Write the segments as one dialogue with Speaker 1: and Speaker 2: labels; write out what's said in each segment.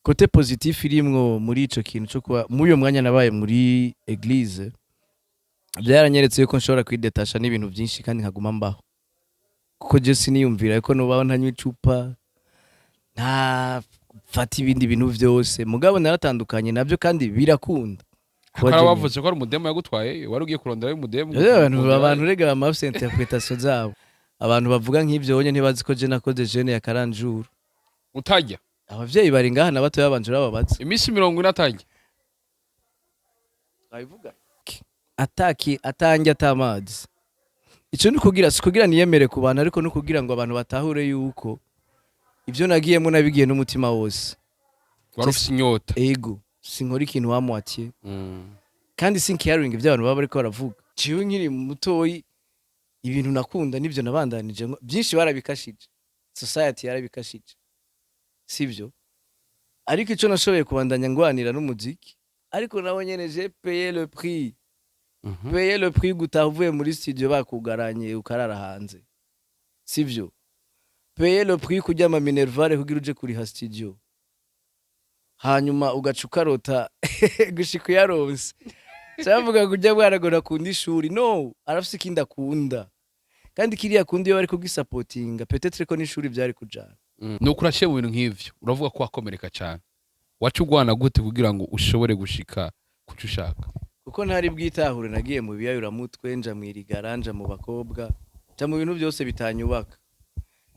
Speaker 1: kote positif irimwo muri ico kintu cyo kuba muri uyo mwanya nabaye muri eglise byaranyeretse yuko nshobora kwidetasha n'ibintu byinshi kandi nkaguma mbaho kuko je siniyumvira yuko nubaho ntanywa icupa nta fata ibindi bintu vyose mugabo naratandukanye navyo kandi birakunda
Speaker 2: akara wavuze ko ari umudemo yagutwaye wari ugiye kurondera umudemo
Speaker 1: abantu rega amafse interpretation zabo abantu bavuga nk'ivyo bonye ntibazi ko je nakoze jeune ya karanjuru
Speaker 2: utajya
Speaker 1: abavyeyi bari ngaha nabato yabanjura babaza
Speaker 2: imisi 40 atajya
Speaker 1: ayivuga ataki atanjye atamazi ico ni kugira niyemere ku bantu ariko no kugira ngo abantu batahure yuko ivyo nagiyemo nabigiye n'umutima wose
Speaker 2: wari ufite inyota
Speaker 1: ego sinkora ikintu wamwatiye kandi sinkiyaringa ivyo abantu baba bariko baravuga ciwe nkiri mutoyi ibintu nakunda nivyo nabandanije byinshi barabikashije society yarabikashije sivyo ariko ico nashoboye kubandanya ngwanira n'umuziki ariko nawe nyene je payer le prix payer le prix gutavuye muri studio bakugaranye ukarara hanze sivyo payer le prix kujya ama minervare kugira uje kuri ha studio hanyuma ugacukarota gushika yaronse cyavuga kujya bwaragora kundi ishuri no arafise ikindi akunda kandi kiriya kundi yo bari kugisupportinga peut-être ko n'ishuri byari kujana
Speaker 2: nuko urashe mu bintu nk'ivyo uravuga ko wakomereka cyane wacugwana gute kugira ngo ushobore gushika kuco ushaka
Speaker 1: kuko ntari bwitahure nagiye mu biyayuramutwe nja mu irigaranja mu bakobwa nja mu bintu byose bitanyubaka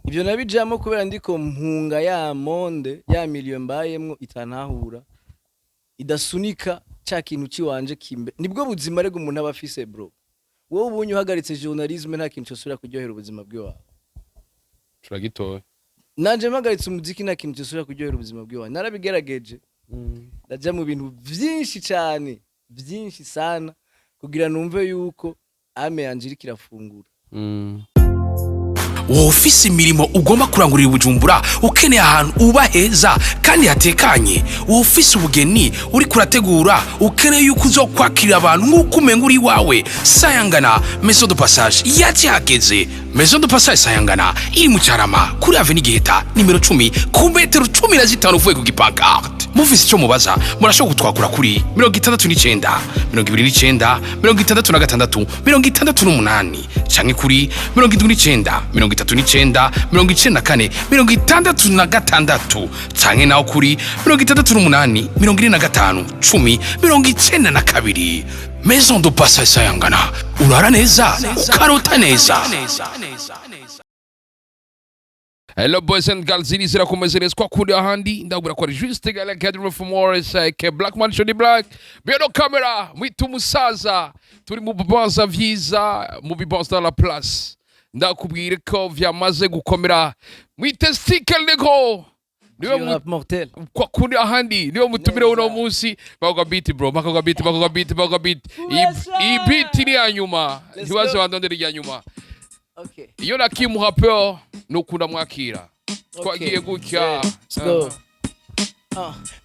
Speaker 1: ibyo nabijamo kubera ndiko mpunga ya monde ya million mbayemwo itanahura idasunika cha kintu ciwanje kimbe nibwo buzima rego umuntu abafise bro wowe ubunye uhagaritse journalisme nta kintu cyosura kuryohera ubuzima bwawe
Speaker 2: turagitoye
Speaker 1: nanje mpagaritse umuziki nta kintu cyosura kuryohera ubuzima bwawe narabigerageje ndaja mu bintu byinshi cyane byinshi sana kugira numve yuko ame yanje iri kirafungura
Speaker 3: wowe ufise imirimo ugomba kurangurira Bujumbura ukeneye ahantu uba heza kandi hatekanye wowe ufise ubugeni uri kurategura ukeneye yuko uzokwakira abantu nk'uko umenga uri wawe Sayangana Maison de Passage yacihageze Maison de Passage Sayangana iri mu Carama kuri Avenue Giheta nimero 10 ku metero 15 uvuye ku gipancarte mufise ico mubaza murashobora gutwakura kuri 69 29 66 68 canke kuri 79 39 94 66 canke naho kuri 68 45 10 92 Maison de Passage Sayangana urara neza ukarota neza.
Speaker 2: Hello boys and girls, ini zira kumezereza kwa kundi ahandi ndabura kwa juste gala gathering for more STIKK Black Man Shoni Black bino camera mwitu musaza turi mu bibanza vyiza mu bibanza la place ndakubwire ko vyamaze gukomera mwite STIKK nego
Speaker 1: niyo mortel
Speaker 2: kwa kundi ahandi niyo mutumire uno munsi bavuga beat bro bavuga beat i beat ni anyuma ntibaze bandondera ya nyuma.
Speaker 1: Okay.
Speaker 2: Iyo nakimuha peo nukunda mwakira. Twagiye gutya.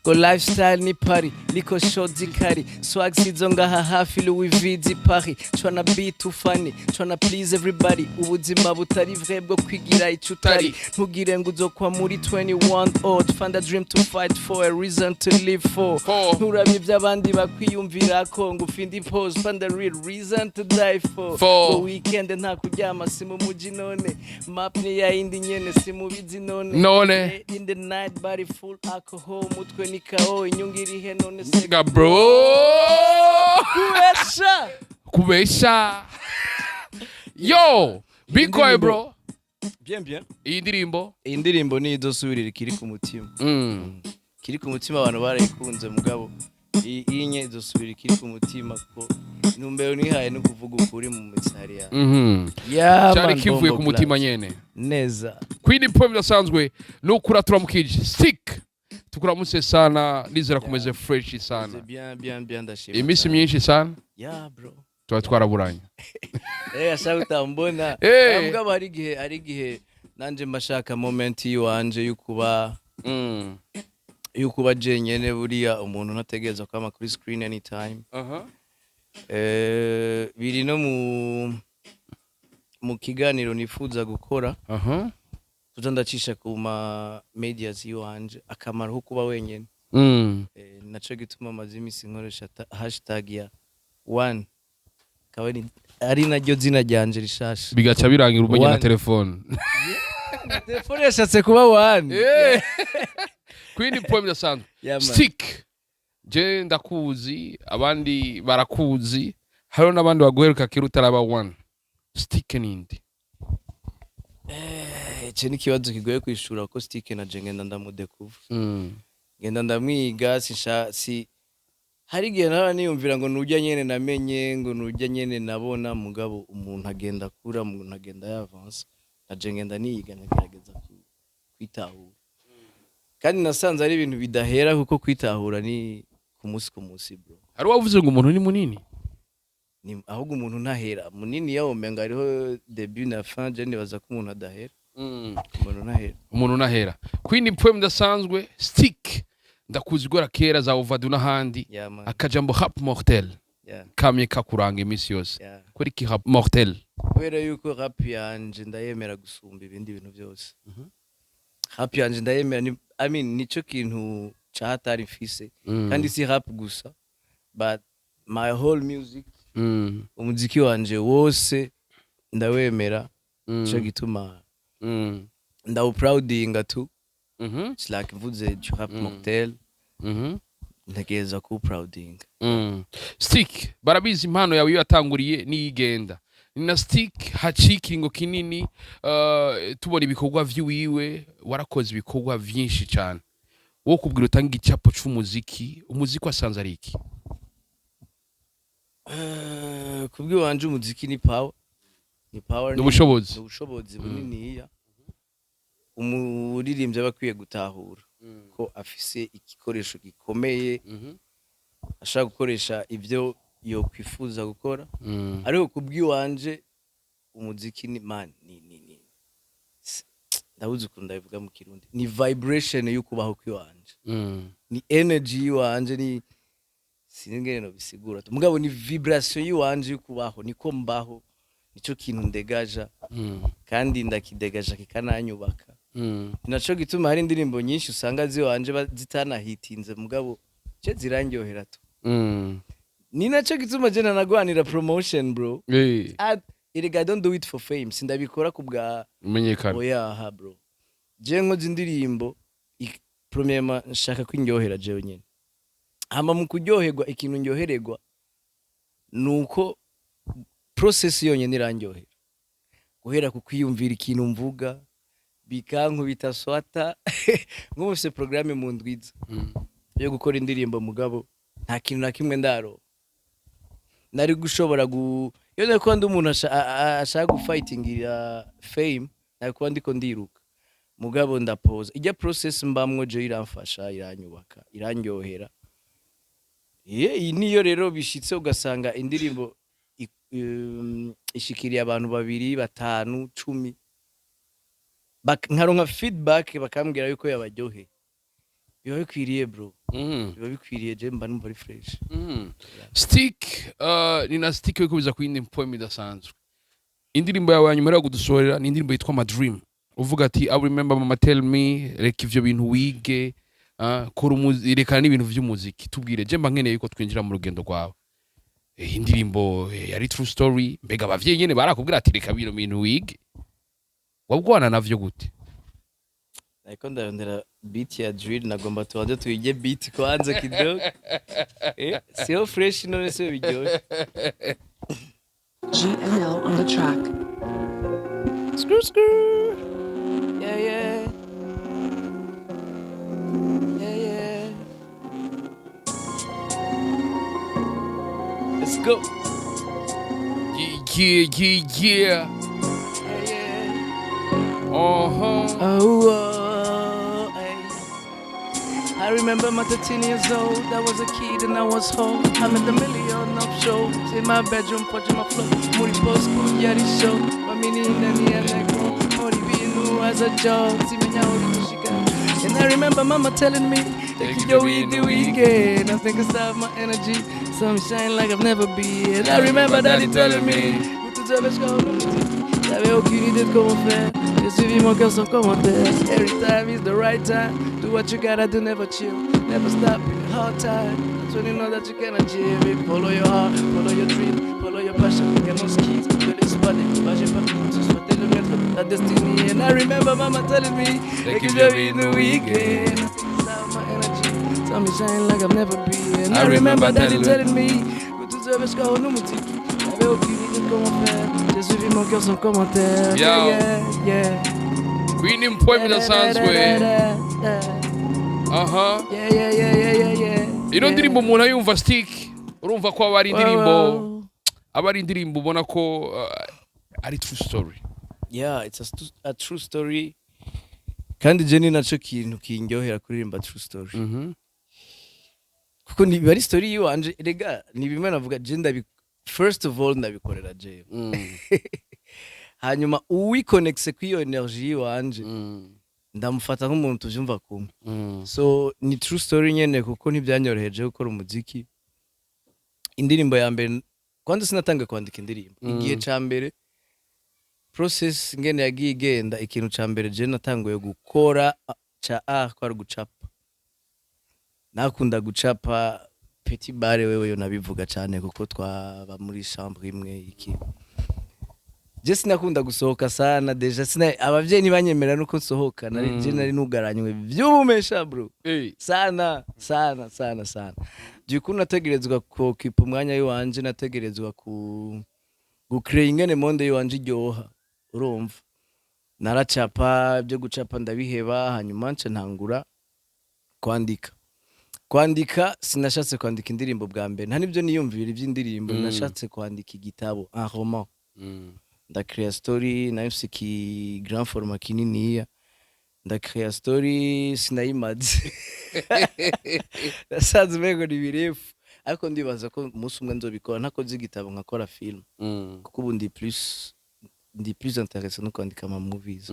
Speaker 1: Go lifestyle ni party liko shoti kari swag sizo ngaha hafi Louis V Paris tryna be too funny tryna please everybody ubuzima butari vrai bwo kwigira icutari ntugire ngo uzokwa muri 21 old find a dream to fight for a reason to live for nturamye by'abandi bakwiyumvira ko ngo ufindi pose find a real reason to die for go weekend nta kuryama si mu muji none map ni ya indi nyene si mu bizi none in the night body full alcohol mutwe ni kao inyungiri he none
Speaker 2: sega bro kubesha yo bikoye bro
Speaker 1: bien
Speaker 2: iyi
Speaker 1: ndirimbo ni idosubirira kiri ku mutima kiri ku mutima abantu barayikunze mugabo iyi nye idosubirira kiri ku mutima ko numbero nihaye no kuvuga ukuri mu misari ya
Speaker 2: cyari kivuye ku mutima nyene
Speaker 1: neza
Speaker 2: kwini poem yasanzwe nukura turamukije STIKK tukuramutse sana nizera kumeze fresh sana
Speaker 1: bien ndashimye
Speaker 2: imisi myinshi sana
Speaker 1: bro
Speaker 2: twaraburanye
Speaker 1: ashaka mbona mugabo ari gihe nanje mbashaka moment yiwanje yukuba jenyene buriya umuntu nategereza kwama kuri screen anytime biri no mu kiganiro nifuza gukora kuja ndacisha ku ma medias yiwanje akamaro ko kuba wenyene naco gituma amaze imisi nkoresha hashtag ya one akaba ari naryo zina ryanje rishasha
Speaker 2: bigaca birangira umenye na telefone
Speaker 1: telefone yashatse kuba one
Speaker 2: kwindi point dasanzwe stick je ndakuzi abandi barakuzi hariho n'abandi baguheruka kera utaraba one stick nindi
Speaker 1: ico ni ikibazo kigoye kwishura ko stick na je ngenda ndamudekuva ngenda ndamwiga si hari igihe naba niyumvira ngo nujya nyene namenye ngo nujya nyene nabona mugabo umuntu agenda kura umuntu agenda yavansa naje ngenda niyiga nagerageza kwitahura kandi nasanze ari ibintu bidahera kuko kwitahura ni ku munsi bro
Speaker 2: hari wavuze ngo umuntu ni munini
Speaker 1: ni ahubwo umuntu ntahera munini yawo menga ariho debut na fin je nibaza ko umuntu adahera
Speaker 2: umuntu ntahera kwindi poem dasanzwe stick ndakuzi gora kera za ovadu n'ahandi akajambo rap mortel kamye kakuranga imisi yose kuri ki rap mortel
Speaker 1: kubera yuko rap yanje ndayemera gusumba ibindi bintu byose rap yanje ndayemera nico kintu cahatari mfise kandi si rap gusa but my whole music umuziki wanje wose ndawemera cyo gituma ndawuproudinga tu it's like mvuze rap mortel ntegeza ku proudinga
Speaker 2: stick barabizi impano yawe yatanguriye niyigenda ni na stick hacikingo kinini tubona ibikorwa vy'iwiwe warakoze ibikorwa vyinshi cyane wo kubwira utanga icapo c'umuziki wasanze ari iki
Speaker 1: kubw'iwanje umuziki ni power
Speaker 2: n'ubushobozi
Speaker 1: bunini umuririmbyi aba akwiye gutahura ko afise igikoresho gikomeye ashaka gukoresha ibyo yo kwifuza gukora ariko kubw'iwanje umuziki ni ndabuze ukuntu ndabivuga mu kirundi ni vibration yo kubaho kw'iwanje ni energy yiwanje ni siningene no bisigura mugabo ni vibration yiwanje yo kubaho niko mbaho nico kintu ndegaja kandi ndakidegaja kikananyubaka naco gituma hari indirimbo nyinshi usanga ziwanje zitanahitinze mugabo ce zirangyohera tu ni naco gituma je nanagwanira promotion bro I don't do it for fame sindabikora kubwa
Speaker 2: umenyekana
Speaker 1: oya bro je nkoze indirimbo premièrement nshaka kwinyohera je nyene hama mu kuryoherwa ikintu ndyohererwa nuko process yonyene irandyohera guhera ku kwiyumvira ikintu mvuga bikankubita swata nk'umufise programme mu ndwiza yo gukora indirimbo mugabo nta kintu na kimwe ndaro nari gushobora iyo nako ndi umuntu ashaka gufightingira fame nako ndiko ndiruka mugabo ndapoza ijya process mbamwe je iramfasha iranyubaka irandyohera niyo rero bishitse ugasanga indirimbo ishikiriye abantu 2 5 10 nkaronka feedback bakambwira yuko yabaryohe biba bikwiriye bro biba bikwiriye je mba numva ari fresh
Speaker 2: stick ni na stick yo kubiza ku yindi poem idasanzwe indirimbo yawe nyuma yo gudusorera ni indirimbo yitwa My Dream uvuga ati I remember mama tell me reka ivyo bintu wige kora reka n'ibintu vy'umuziki tubwire je mba nkeneye yuko twinjira mu rugendo rwawe indirimbo yari true story mbega abavyeyi nyene barakubwira ati reka bino bintu wige wabwana navyo gute
Speaker 1: nako ndarondera beat ya drill nagomba tubanze tuyige beat kwanza kidogo sio fresh none se bijyo
Speaker 4: GNL on the track.
Speaker 1: Screw yeah let's go
Speaker 2: yeah
Speaker 1: I remember I'm 13 years old, I was a kid and I was home. I'm in the million of shows, in my bedroom, watching my flow. Muri post, yeah, this show. My mini in the air like home. Only being new as a job, see me now, and I remember mama telling me, take your weed the weekend. I think I stop my energy, sunshine like I've never been. And I remember daddy telling me, go to the let's go. J'avais aucune idée de comment faire. J'ai suivi mon cœur sans commentaire. Every time is the right time. Do what you gotta do, never chill. Never stop in the hard time. That's when you know that you can achieve it. Follow your heart, follow your dream, follow your passion. Get no skis, que les soirs des courage et partout. Ce soit le maître de ta destinée. And I remember mama telling me, they keep you in the weekend. Out my energy, tell me shine like I've never been. I remember daddy telling me, que tu devais jusqu'à nous moutiques. J'avais aucune idée de comment faire. J'ai suivi mon cœur sans commentaire.
Speaker 2: Yo.
Speaker 1: Yeah, yeah.
Speaker 2: Queen Impwemi dasanzwe. Aha.
Speaker 1: Yeah, yeah, yeah, yeah, yeah, yeah.
Speaker 2: Ino ndirimbo umuntu ayumva Stick urumva ko aba ari indirimbo
Speaker 1: Wow.
Speaker 2: aba ari indirimbo ubona ko ari true story.
Speaker 1: Yeah, it's a true story. Kandi je ni naco kintu kindyohera kuririmba true story. Kuko ni bari story yiwanje rega ni bimwe navuga je first of all ndabikorera je. Hanyuma uwiconnecte ku iyo energy yiwanje ndamufata nk'umuntu tuvyumva kumwe. So ni true story nyene kuko ntibyanyoroheje gukora umuziki. Indirimbo ya mbere kwandi sinatanga kwandika indirimbo. Igihe ca mbere process ngene yagiye igenda ikintu ca mbere je natanguye gukora ca kwari gucapa. Nakunda gucapa petit bare wewe yo nabivuga cyane kuko twaba muri chambre imwe iki. Je sinakunda gusohoka sana deja abavyeyi ntibanyemera nuko nsohoka nari nugaranywe vy'ubumesha bro. Sana. Dukuru nategerezwa ko kipa umwanya yiwanje nategerezwa gucreate ingene monde yiwanje iryoha. Urumva naracapa byo gucapa ndabiheba hanyuma nce ntangura kwandika sinashatse kwandika indirimbo bwa mbere nta nibyo niyumvira iby'indirimbo nashatse kwandika igitabo un roman ndakrea story nayifise ki grand format kininiya ndakrea story sinayimaze nasanze umengo ni birefu ariko ndibaza ko umunsi umwe nzobikora ntakoze igitabo nkakora film kuko ubu ndi plus intéressé no kwandika ama movies.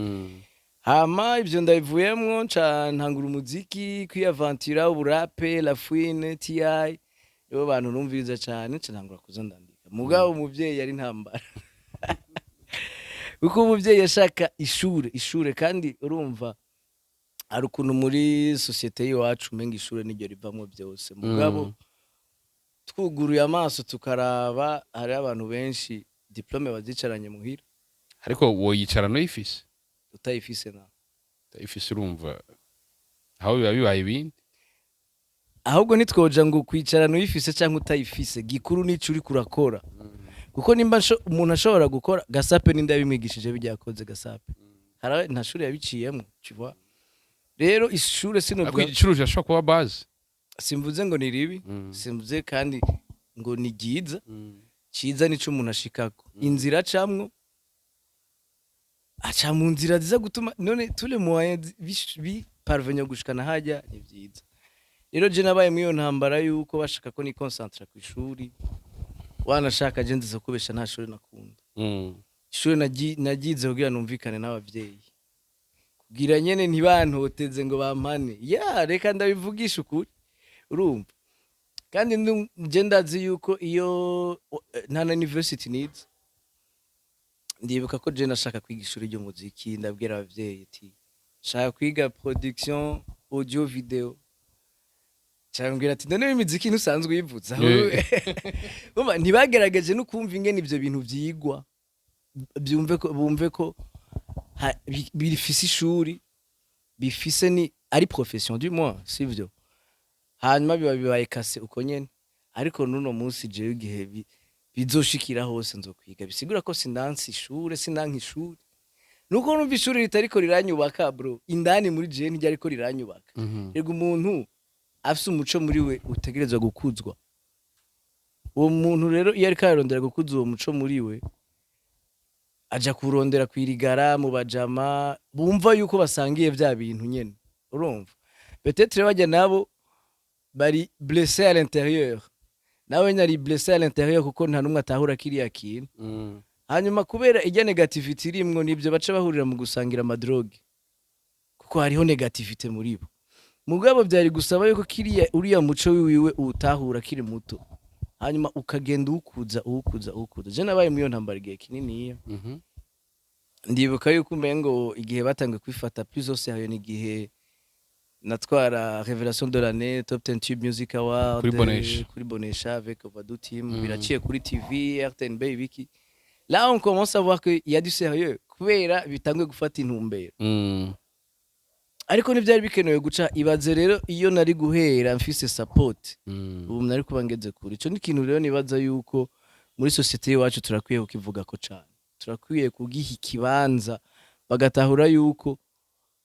Speaker 1: Hama ibyo ndabivuyemwo ntangura umuziki kwiaventura uburape la fouine ti yo bantu numviriza cyane ntangura kuza ndandika mugabo umuvyeyi yari ntambara kuko umuvyeyi yashaka ishure kandi urumva ari ukuntu muri societe yiwacu umenga ishure niryo rivamwo byose mugabo twuguruye amaso tukaraba hari abantu benshi diplome bazicaranye muhira
Speaker 2: ariko woyicara no ifise
Speaker 1: utayifise na
Speaker 2: utayifise urumva aho bibaye ibindi
Speaker 1: ahubwo nitwoja ngo kwicara no ifise cyangwa utayifise gikuru nico uri kurakora kuko nimba umuntu ashobora gukora gasape n'indabimwigishije bijyakoze gasape hari nta shuri yabiciyemo tu vois rero ishure sino
Speaker 2: bwa igicuruje ashobora kuba base
Speaker 1: simvuze ngo ni ribi simvuze kandi ngo ni giza ciza nico umuntu ashikako inzira camwo acha mu nzira ziza gutuma none tous les moyens bi parvenir gushikana hajya ni byiza rero je nabaye mu iyo ntambara yuko bashaka ko ni concentre ku ishuri wanashaka je ndizo kubesha nta shuri nakunda ishuri nagize kugira numvikane n'abavyeyi kugira nyene ntibantoteze ngo bampane ya reka ndabivugisha ukuri urumva kandi je ndazi yuko iyo nta university needs ndibuka ko je nashaka kwiga ishuri ryo muziki ndabwira abavyeyi ati shaka kwiga production audio video cyangwa ati none imiziki ntusanzwe yivuza bumva ntibagerageje no kumva ingene ivyo bintu vyigwa bumve ko bifise ishuri bifise ni ari profession du moins sivyo hanyuma bibaye kase uko nyene ariko nuno munsi je igihe bizoshikira hose nzokwiga bisigura ko sindansi ishure sindanka ishuri nuko numva ishuri ritariko riranyubaka bro indani muri je ntijya ariko riranyubaka rego umuntu afise umuco muri we utegerezwa gukuzwa uwo muntu rero iyo ariko arondera gukuza uwo muco muri we aja kurondera kwirigara mu bajama bumva yuko basangiye vya bintu nyene urumva peut-être bajya nabo bari blessé à l'intérieur nawe nyari blessé à l'intérieur kuko nta numwe atahura kiriya kintu hanyuma kubera ijya negativity irimwo nibyo baca bahurira mu gusangira amadroge kuko hariho negativity muri bo mugabo byari gusaba yuko kiriya uriya muco wiwe utahura kiri muto hanyuma ukagenda ukuza je nabaye mu iyo ntambara igihe kinini ndibuka yuko umengo igihe batangiye kwifata plus au sérieux ni igihe natwara révélation de l'année top 10 tube music award kuri Bonesha avec Ovado team biraciye kuri TV RTNB ibiki. Là on commence à voir que il y a du sérieux kubera bitangiye gufata intumbero. Ariko n'ivyari bikenewe guca ibaze rero iyo nari guhera mfise support ubu nari kuba ngeze kuri ico ni kintu rero nibaza yuko muri societe yacu turakwiye kukivuga ko cyane turakwiye kugiha ikibanza bagatahura yuko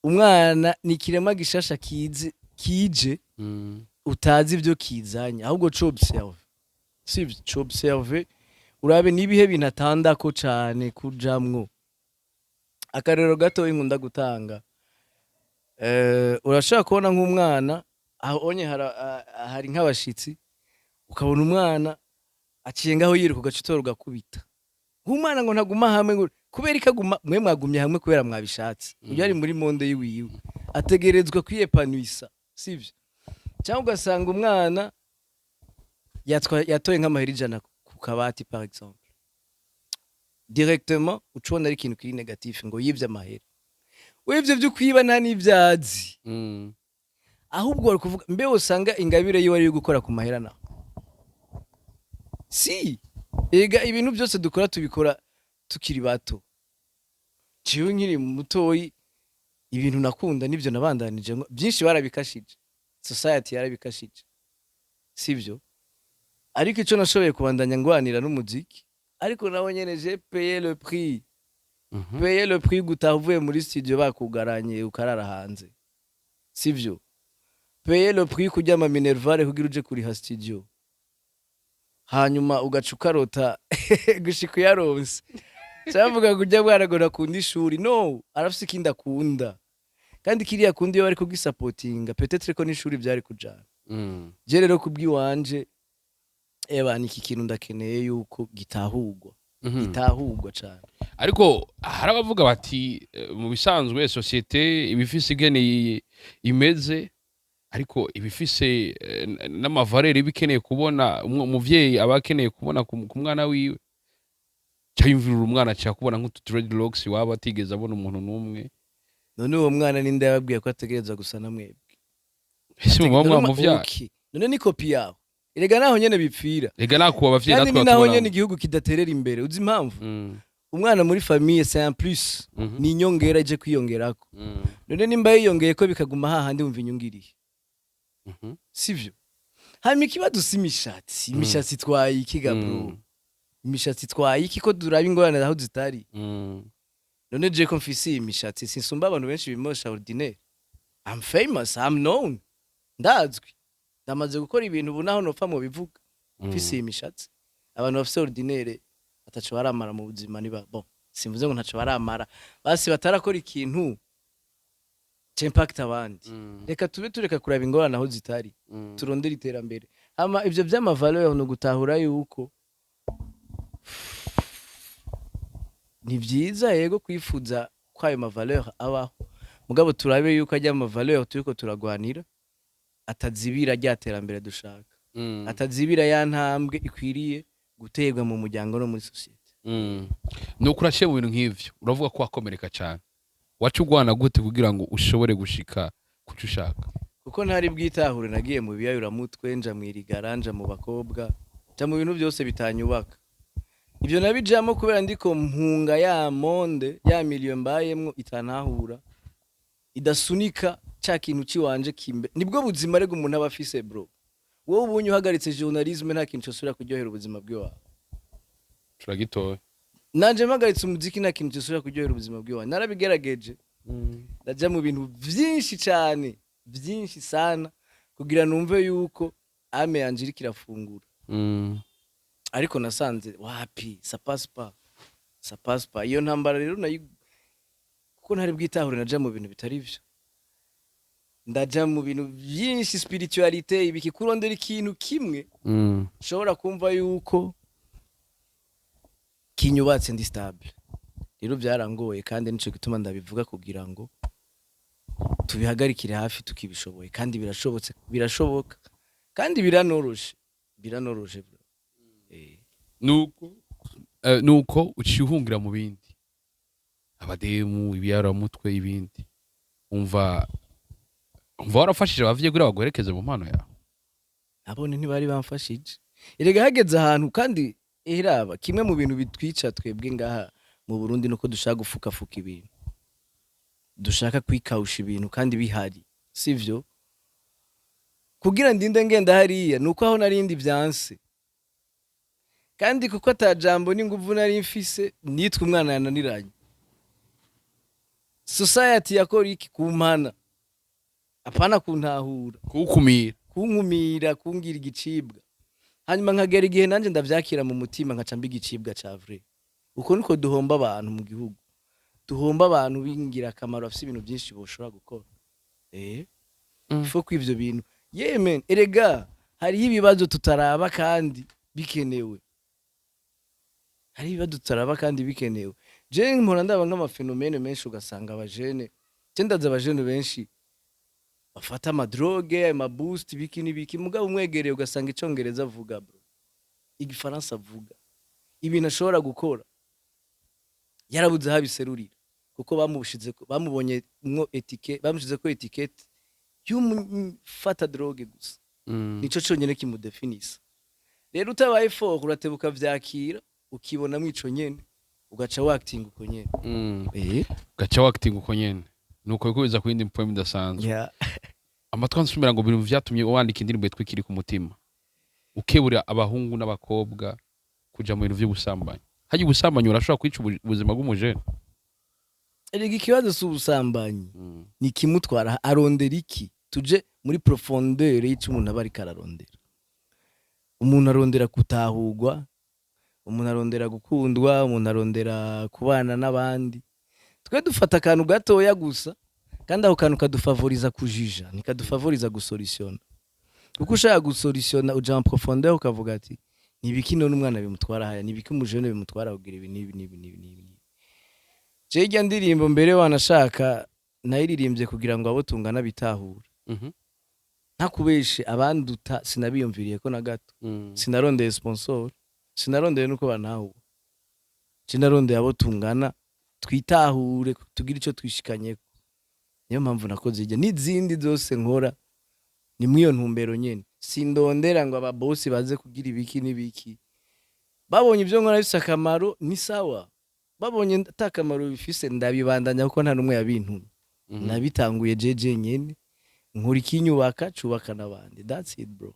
Speaker 1: umwana ni kirema gishasha kije utazi ibyo kizanye ahubwo co observe sivyo co observe urabe nibihe binatandako cyane kujamwo akarero gato inkunda gutanga urashaka kubona nk'umwana aho onye hari nk'abashitsi ukabona umwana aciye ngaho yiruka ugacitora ugakubita nk'umwana ngo ntaguma hamwe ngo kubera ikaguma mwe mwagumye hamwe kubera mwabishatse uyu ari muri monde yiwiwe ategerezwa kwiyepanuisa sivyo cyangwa ugasanga umwana yatoye nk'amahera ijana ku kabati par exemple directement ucubona ari ikintu kiri negatif ngo yivye amahera wevye byo kwiba nta n'ivyazi ahubwo wari kuvuga mbe usanga ingabire yiwe ari yo gukora ku mahera naho si ega ibintu byose dukora tubikora tukiri bato ciwe nkiri mutoyi ibintu nakunda nivyo nabandanije byinshi barabikashije society yarabikashije sivyo ariko ico nashoboye kubandanya ngwanira n'umuziki ariko nawe nyene je payer le prix payer le prix gutavuye muri studio bakugaranye ukarara hanze sivyo payer le prix kujya ama minervare kugira uje kuri ha studio hanyuma ugacukarota gushika yaronse cyavuga kujya bwaragora kundi ishuri no arafise ikindi akunda kandi kiriya kundi iyo bari kugisupportinga peut-être ko n'ishuri byari kujana je rero kubwiwanje ni iki kintu ndakeneye yuko gitahurwa cyane
Speaker 2: ariko hari abavuga bati mu bisanzwe societe ibifise igene imeze ariko ibifise n'amavarere bikeneye kubona umuvyeyi abakeneye kubona ku mwana wiwe cyayumvirura umwana cyakubona nk'utu dreadlocks waba atigeze abona umuntu numwe
Speaker 1: none uwo mwana ninde yababwiye ko ategereza gusa na mwebwe
Speaker 2: ese mu mwana muvyayi
Speaker 1: none ni kopi yawe erega naho nyene bipfira
Speaker 2: erega nakuba abavyeyi natwe
Speaker 1: batubona naho nyene igihugu kidaterera imbere uzi impamvu umwana muri famille c'est un plus ni inyongera ije kwiyongerako none nimba yiyongeye ko bikaguma hahandi wumva inyungiriye sivyo hanyuma ikibazo si imishatsi twaye iki gabro imishatsi twaye iki ko duraba ingorane aho zitari none je ko mfise imishatsi sinsumba abantu benshi bimosha ordinaire I'm famous I'm known ndazwi ndamaze gukora ibintu ubu naho nopfa mu bivuga mfise imishatsi abantu bafise ordinaire ataco baramara mu buzima niba bon simvuze ngo ntaco baramara basi batarakora ikintu impact abandi reka tube tureka kuraba ingorane aho zitari turondera iterambere ama ivyo vy'ama valeur no gutahura yuko ni vyiza yego kwifuza kwayo ma valeur abaho mugabo turabe yuko ajya ama valeur turiko turagwanira atazibira ryaterambere dushaka atazibira ya ntambwe ikwiriye guterwa mu muryango no muri societe
Speaker 2: nuko urashe mu bintu nk'ivyo uravuga ko wakomereka cyane wacugwana gute kugira ngo ushobore gushika kuco ushaka
Speaker 1: kuko ntari bwitahure nagiye mu biyayuramutwe nja mwirigara nja mu bakobwa nja mu bintu byose bitanyubaka ibyo nabijamo kubera ndiko mpunga ya monde ya milieu mbayemwo itanahura idasunika ca kintu ciwanje kimbe nibwo buzima rego umuntu aba afise bro wowe ubunye uhagaritse journalisme nta kintu cyosubira kuryohera ubuzima bwawe
Speaker 2: turagitoye
Speaker 1: nanje mpagaritse umuziki nta kintu cyosubira kuryohera ubuzima bwawe narabigerageje ndaja mu bintu byinshi cyane byinshi sana kugira numve yuko ame yanje iri kirafungura ariko nasanze wapi ça passe pas iyo ntambara rero nayo kuko ntari bwitahure naja mu bintu bitari byo ndaja mu bintu byinshi spiritualité ibiki kurondera ikintu kimwe shobora kumva yuko kinyubatse ndi stable rero byarangoye kandi nico gituma ndabivuga kugira ngo tubihagarikire hafi tukibishoboye kandi birashoboka kandi biranoroshe bro
Speaker 2: nuko ucihungira mu bindi abademu ibiyayuramutwe ibindi umva warafashije abavyeyi kugira baguherekeze mu mpano yawe
Speaker 1: abone ntibari bamfashije erega hageze ahantu kandi iraba kimwe mu bintu bitwica twebwe ngaha mu Burundi nuko dushaka gufukafuka ibintu dushaka kwikawusha ibintu kandi bihari sivyo kugira ndinde ngenda hariya nuko aho narindi byanse kandi kuko atajambo n'inguvu nari mfise nitwe umwana yananiranye society yakora iki kumpana apana kuntahura kunkumira kungira igicibwa hanyuma nkagera igihe nanje ndavyakira mu mutima nkaca mbi igicibwa ca vrai uko niko duhomba abantu mu gihugu duhomba abantu bingira akamaro afise ibintu byinshi boshobora gukora fo kw'ivyo bintu yemen erega hari ibibazo tutaraba kandi bikenewe hari ibibazo tutaraba kandi bikenewe je mpora ndaba nk'amafenomene menshi ugasanga abajene ndaza abajene benshi bafata amadroge amaboost biki n'ibiki mugabo umwegereye ugasanga icongereza avuga bro igifaransa avuga ibintu ashobora gukora yarabuze habiserurira kuko bamubonye mwo etike bamushize ko etikete y'umufata droge gusa nico conyene kimudefinisa rero utabaye fort uratebuka vyakira ukibona mwico nyene ugaca acting uko nyene
Speaker 2: ugaca acting uko nyene nuko bikubiza ku yindi point idasanzwe amatwi ansumira ngo ibintu vyatumye wandika indirimbo yitwa ku mutima ukebura abahungu n'abakobwa kuja mu bintu vyo gusambanya haje gusambanya urashobora kwica ubuzima bw'umujene
Speaker 1: erega ikibazo s'ubusambanyi ni kimutwara arondera iki tuje muri profondeur y'icyo umuntu aba ariko ararondera umuntu arondera gutahurwa umuntu arondera gukundwa umuntu arondera kubana n'abandi twe dufata akantu gatoya gusa kandi aho kantu kadufavoriza kujija nikadufavoriza gusolutiona uko ushaka gusolutiona uja en profondeur ukavuga ati nibiki none umwana bimutwara haya nibiki umujene bimutwara kugira ibi nibi Jega ndirimbo mbere wanashaka nayiririmbye kugira ngo abo tungana bitahura ntakubeshe abanduta sinabiyumviriye ko na gato sinarondeye sponsor sinarondeye nuko banahura sinarondeye abo tungana twitahure tugira ico twishikanye niyo mpamvu nakoze ijya n'izindi zose nkora ni mwiyo ntumbero nyene sindondera ngo ababosi baze kugira ibiki n'ibiki babonye ibyo nkora bifise akamaro ni sawa babonye atakamaro bifise ndabibandanya kuko nta numwe yabintumye nabitanguye jeje nyene nkuri kinyubaka cubaka nabandi that's it bro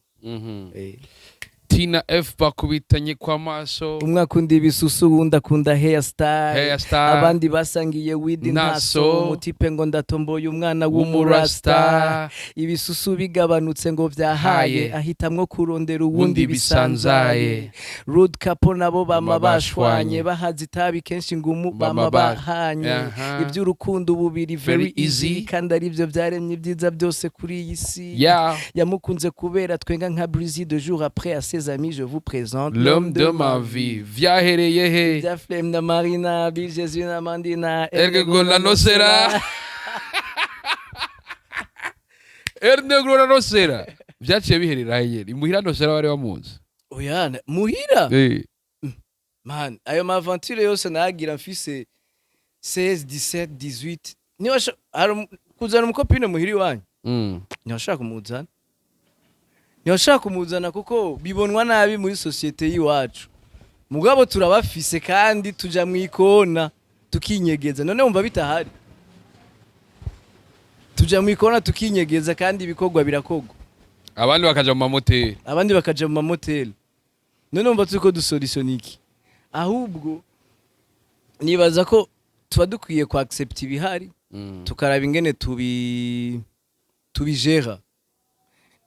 Speaker 2: Tina F bakubitanye kwa maso
Speaker 1: umwe akunda ibisusu wundi akunda hairstyle abandi basangiye with naso mutipe ngo ndatomboye umwana w'umurasta ibisusu bigabanutse ngo vyahaye ahitamwo kurondera uwundi bisanzaye road couple nabo bama bashwanye bahazi tabi kenshi ngumu bama bahanye ivy'urukundo bubiri very easy kandi ari byo byaremye byiza byose kuri iyi si yamukunze kubera twenga nka Breezy de jour après à ses amis je vous présente
Speaker 2: l'homme de ma vie vyahereye he
Speaker 1: vya flemme na Marina bi Jésus na Mandina
Speaker 2: ergo la nosera ergo la nosera vyaciye biherera yeri muhira nosera bari bamuzi
Speaker 1: oyana muhira man ayo ma aventure yose nagira mfise 16 17 18 niyo kuzana umukopine muhiri wanyu ntashaka kumuzana ntashaka kumuzana kuko bibonwa nabi muri societe yiwacu mugabo turabafise kandi tuja mwikona tukinyegeza none umva bitahari tuja mwikona tukinyegeza kandi ibikogwa birakogwa
Speaker 2: abandi bakaja mu mamoteli none umva turiko dusolutiona iki ahubwo nibaza ko tuba dukwiye ku accept ibihari tukaraba ingene tubijera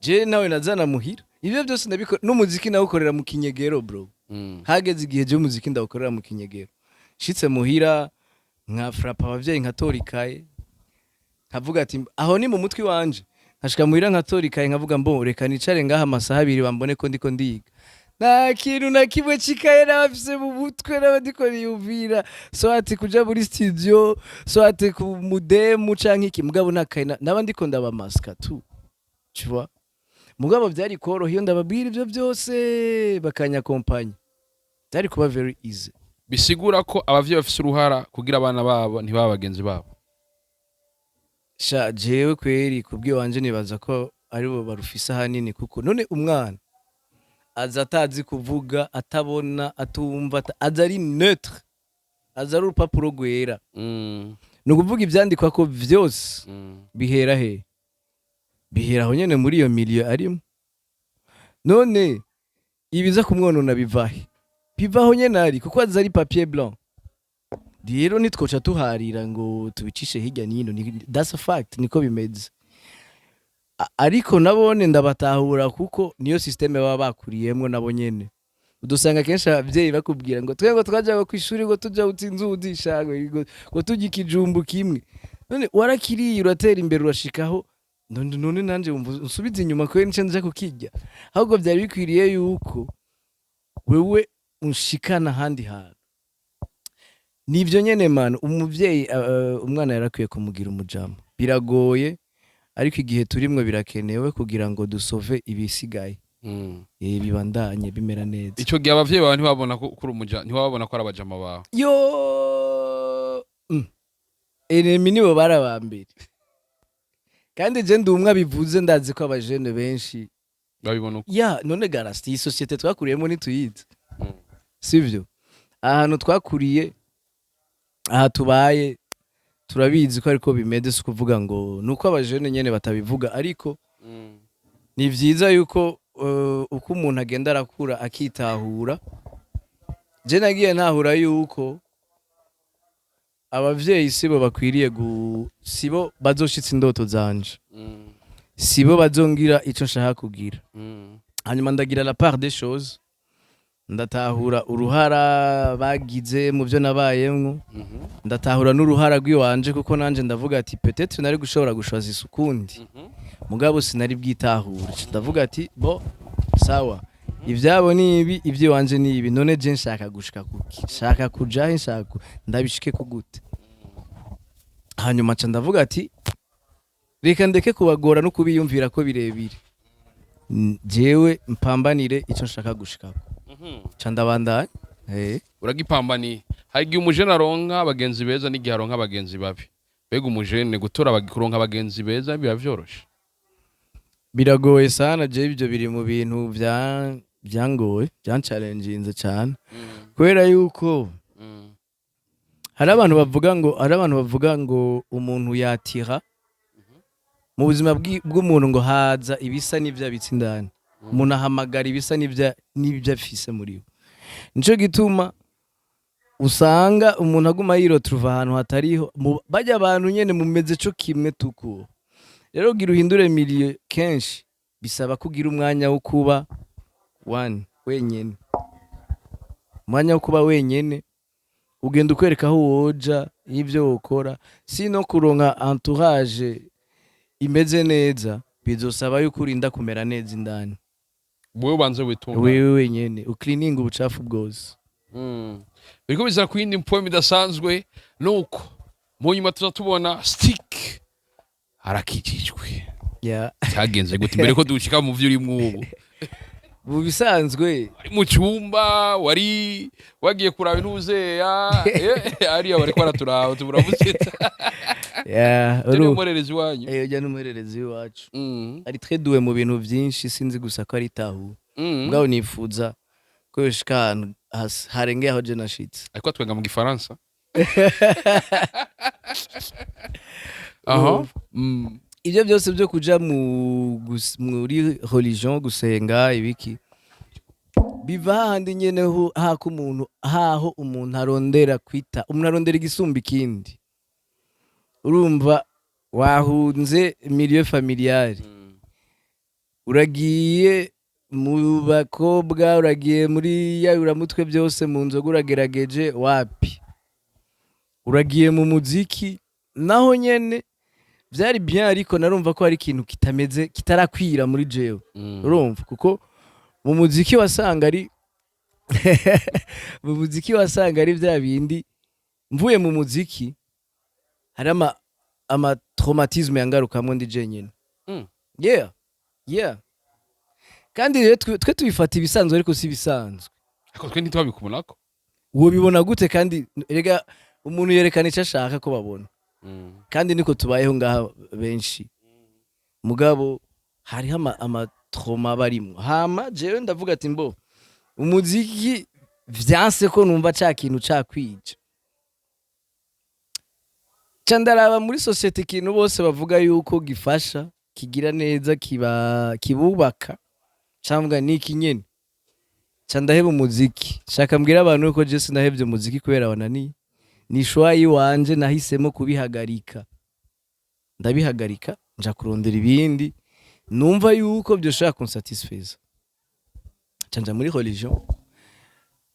Speaker 2: je nawe nazana muhira ibyo byose ndabikora n'umuziki nawukorera mu kinyegero bro hageze igihe je umuziki ndawukorera mu kinyegero shitse muhira nka frapa abavyeyi nkatorikaye nkavuga ati aho ni mu mutwi wanje nkashika muhira nkatorikaye nkavuga mbo reka nicare ngaha amasaha abiri bambone ko ndiko ndiga nta kintu na kimwe cikaye n'abafise mu mutwe n'abadiko niyumvira so ati kuja muri studio so ati ku mudemu canke iki mugabo nakaye n'abandiko ndabamaska tu tu vois mugabo byari koroha iyo ndababwira ibyo byose bakanya kompanya byari kuba very easy bisigura ko abavyeyi bafise uruhara kugira abana babo ntibaba bagenzi babo.
Speaker 1: sha jewe kweri kubwiye wanje nibaza ko ari bo barufise hanini kuko none umwana aza atazi kuvuga atabona atumva aza ari neutre aza ari urupapuro rwera ni ukuvuga ivyandikwa ko vyose bihera he bihera aho nyene muri iyo milieu arimo none ibiza kumwonona bivahe bivaho nyene ari kuko aza ari papier blanc rero nitwoca tuharira ngo tubicishe hirya nino that's a fact niko bimeze ariko nabone ndabatahura kuko niyo systeme baba bakuriyemwo nabo nyene udusanga kenshi abavyeyi bakubwira ngo twego twajaga ku ishuri ngo tuja utsinzudisha ngo tujya ikijumbu kimwe none warakiriye uratera imbere urashikaho none nanje unsubiza inyuma ko nce nje kukijya ahubwo byari bikwiriye yuko wewe unshikana handi hantu nivyo nyene man umuvyeyi umwana yarakwiye kumugira umujama biragoye ariko igihe turimwe birakenewe kugira ngo dusove ibisigaye bibandanye bimera neza
Speaker 2: ico gihe abavyeyi bawe ntibabona ko kuri umujama ntibabona ko arabajama bawe
Speaker 1: yo enemi nibo barabambere kandi je ndumwe bivuze ndazi ko abajene benshi
Speaker 2: babibona uko
Speaker 1: none garasti iyi societe twakuriyemo nituyize sivyo ahantu twakuriye aha tubaye turabizi ko ariko bimeze si kuvuga ngo nuko abajene nyene batabivuga ariko ni vyiza yuko uko umuntu agenda arakura akitahura je nagiye ntahura yuko abavyeyi sibo bakwiriye sibo bazoshitsa indoto zanje sibo bazongira ico nshaka kugira hanyuma ndagira la part des choses ndatahura uruhara bagize mu byo nabayemwo ndatahura n'uruhara rw'iwanje kuko nanje ndavuga ati peut-être nari gushobora gushoza isukundi mugabo sinari bwitahura ndavuga ati bo sawa ivyabo ni ibi ivy'iwanje ni ibi none je nshaka gushika kuki nshaka kuja nshaka ndabishike kugute hanyuma ca ndavuga ati reka ndeke kubagora no kubiyumvira ko birebire jewe mpambanire ico nshaka gushikako ca ndabandanya
Speaker 2: uragipambaniye hari igihe umujene aronka abagenzi beza n'igihe aronka abagenzi babi mbega umujene gutora kuronka abagenzi beza biba vyoroshe
Speaker 1: biragoye sana je ibyo biri mu bintu byangoye byanchallenginze cyane kubera yuko hari abantu bavuga ngo umuntu yatira mu buzima bw'umuntu ngo haza ibisa n'ivya bitsindana umuntu ahamagara ibisa n'ivya afise muri we nico gituma usanga umuntu aguma yirotruva ahantu hatariho bajya abantu nyene mumeze co kimwe tuko rero gira uhindure milieu kenshi bisaba kugira umwanya wo kuba wenyene umwanya wo kuba wenyene ugenda ukwereka aho woja y'ivyo wokora sino kuronka entourage imeze neza bizosaba yuko urinda kumera neza indani
Speaker 2: wewe banze witunga
Speaker 1: wewe wenyene ucleaning ubucafu bwose
Speaker 2: biriko bizana ku yindi point idasanzwe nuko mu nyuma tuzatubona STIKK arakijijwe cyagenze gute mbere ko dushika mu vyo uri mwubu
Speaker 1: mu bisanzwe
Speaker 2: ari mu cyumba wari wagiye kuraba intuzeya ari abari ko araturaba tuburamusetsa uri umurerezi wanyu
Speaker 1: ujya n'umurerezi wacu ari très doué mu bintu byinshi sinzi gusa ko ari tahu bwaho nifuza ko yoshika ahantu harengeye aho je nashitse
Speaker 2: ariko twenga mu gifaransa aha
Speaker 1: ibyo byose byo kuja muri religion gusenga ibiki biva handi nyene hako umuntu haho umuntu arondera kwita umuntu arondera igisumba ikindi urumva wahunze milieu familial uragiye mu bakobwa uragiye muri biyayuramutwe byose mu nzoga uragerageje wapi uragiye mu muziki naho nyene vyari bien ariko narumva ko hari ikintu kitameze kitarakwira muri jewe urumva kuko mu muziki wasanga ari mu muziki wasanga ari vya bindi mvuye mu muziki hari ama traumatisme yangarukamwe ndi jenyene yeah kandi rero twe tubifata ibisanzwe ariko si bisanzwe
Speaker 2: ariko twe ntitwabikubonako
Speaker 1: uwo bibona gute kandi erega umuntu yerekana icyo ashaka ko babona kandi niko tubayeho ngaha benshi mugabo hariho amatroma barimo hama jewe ndavuga ati mbo umuziki vyanse ko numva ca kintu cakwica candaraba muri societe ikintu bose bavuga yuko gifasha kigira neza kibubaka cyangwa niki nyene candaheba umuziki shaka mbwira abantu yuko je sinahevye umuziki kubera wanani ni shwayi wanje nahisemo kubihagarika ndabihagarika nja kurondera ibindi numva yuko byoshaka kunsatisfaiza canja muri religion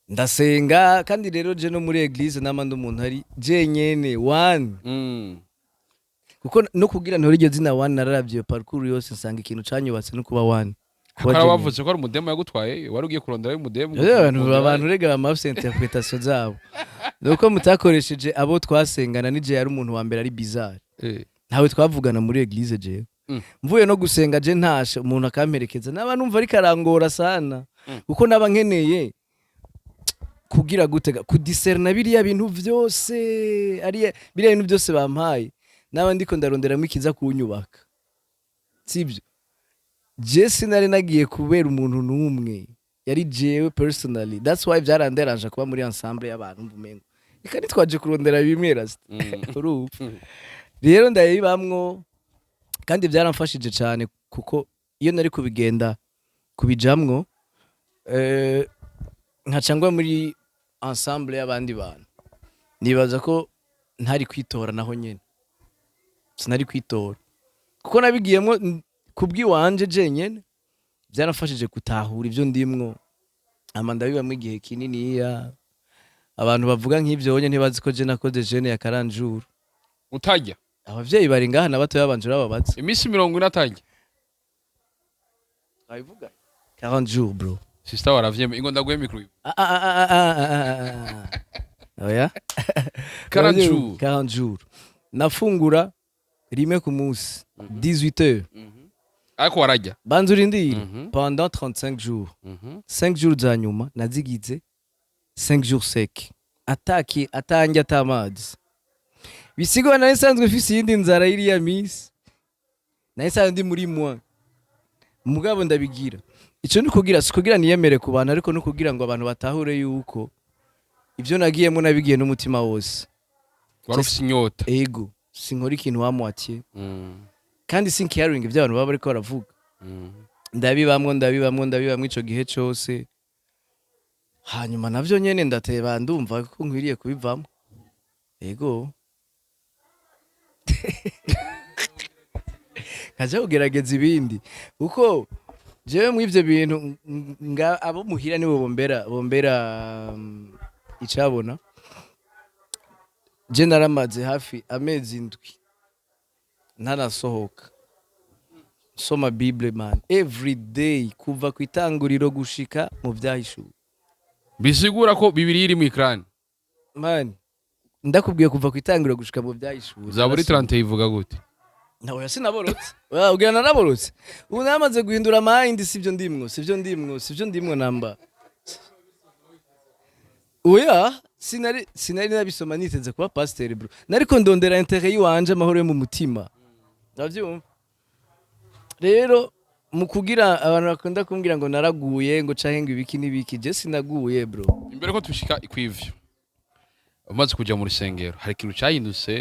Speaker 1: ndasenga kandi rero je no muri eglise namandi umuntu ari je nyene one kuko no kugira ntorige zina one nararavye parcours yose nsanga ikintu canyubatse no kuba one
Speaker 2: akara bavuze ko ari umudemo yagutwaye wari ugiye kurondera umudemo
Speaker 1: abantu rega amafse interpretation zabo nuko mutakoresheje abo twasengana nije yari umuntu wa mbere ari bizarre ntawe twavugana muri eglise je mvuye no gusenga je ntashe umuntu akamperekeza naba numva ari karangora sana kuko naba nkeneye kugira gutega kudiserna biriya bintu byose ari biriya bintu byose bampaye naba ndiko ndaronderamo ikiza kunyubaka sibyo je sinari nagiye kubera umuntu numwe yari jewe personally that's why byaranderanje kuba muri ensemble y'abantu mvumengo ikandi twaje kurondera bimwera rero ndayibamwo kandi byaramfashije cyane kuko iyo nari kubigenda kubijamwo nkacangwa muri ensemble y'abandi bantu nibaza ko ntari kwitora naho nyene sinari kwitora kuko nabigiyemwo kubwiwanje je nyene byaramfashije gutahura ivyo ndimwo amanda bibamwe igihe kinini abantu bavuga nk'ivyo bonye ntibazi ko je nakoze jeune ya karanjuru
Speaker 2: utajya
Speaker 1: abavyeyi bari ngaha na bato y'abanje bababatse
Speaker 2: imisi 40 natajya
Speaker 1: ayivuga 40 jours bro
Speaker 2: sister waravye ingo ndaguye micro
Speaker 1: oya
Speaker 2: 40
Speaker 1: jours nafungura rimwe ku munsi 18h
Speaker 2: ariko warajya
Speaker 1: banzura indira pendant 35 jours 5 jours za nyuma nazigize 5 jours sec atanjye atamazi bisigwa nari sanzwe mfise yindi nzara iriya misi nari sanzwe ndi muri moi mugabo ndabigira ico ni kugira sikugira niyemere ku bantu ariko no kugira ngo abantu batahure yuko ivyo nagiyemo nabigiye n'umutima wose
Speaker 2: warufise inyota
Speaker 1: ego sinkora ikintu wamwatiye kandi sin caring ivy'abantu baba bariko baravuga ndabibamwo ico gihe cyose hanyuma navyo nyene ndateba ndumva ko nkwiriye kubivamo ego kaje kugerageza ibindi kuko jewe mu ivyo bintu abo muhira nibo bombera icabona je naramaze hafi amezi indwi ntanasohoka soma bible man every day kuva ku itanguriro gushika mu byahishuwe
Speaker 2: bisigura ko bibiri iri mu ikrani
Speaker 1: man ndakubwiye kuva ku itanguriro gushika mu byahishuwe
Speaker 2: zaburi 30 ivuga gute
Speaker 1: nawe yasinaborotse ubwira naraborotse ubu namaze guhindura mind sivyo ndimwo namba oya sinari nabisoma niteze kuba pasteur bro nariko ndondera intérêt yiwanje amahoro yo mu mutima ndavyumva rero mu kugira abantu bakunda kumbwira ngo naraguye ngo cahenga ibiki nibiki je sinaguye bro
Speaker 2: imbere ko tushika ikwivyo umaze kuja mu rusengero hari ikintu cyahindutse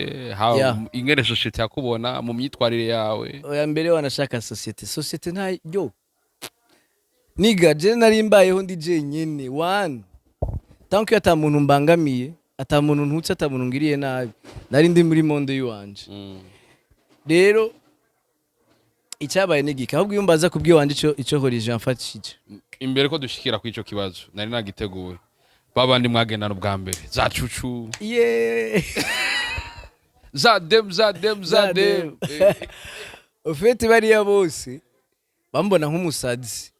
Speaker 2: ingene societe yakubona mu myitwarire yawe
Speaker 1: oya mbere wanashaka societe ntayo niga je nari mbayeho ndi je nyene one tanko ata muntu mbangamiye ata muntu ntutse ata muntu ngiriye nabi nari ndi muri monde yiwanje rero icyabaye nigika ahubwo iyo mbaza kubwiwanje ico horije amfatishije
Speaker 2: imbere ko dushikira ku ico kibazo nari nagiteguwe babandi mwagendana ubwa mbere za cucu za dem ofete bariya bose bambona nk'umusazi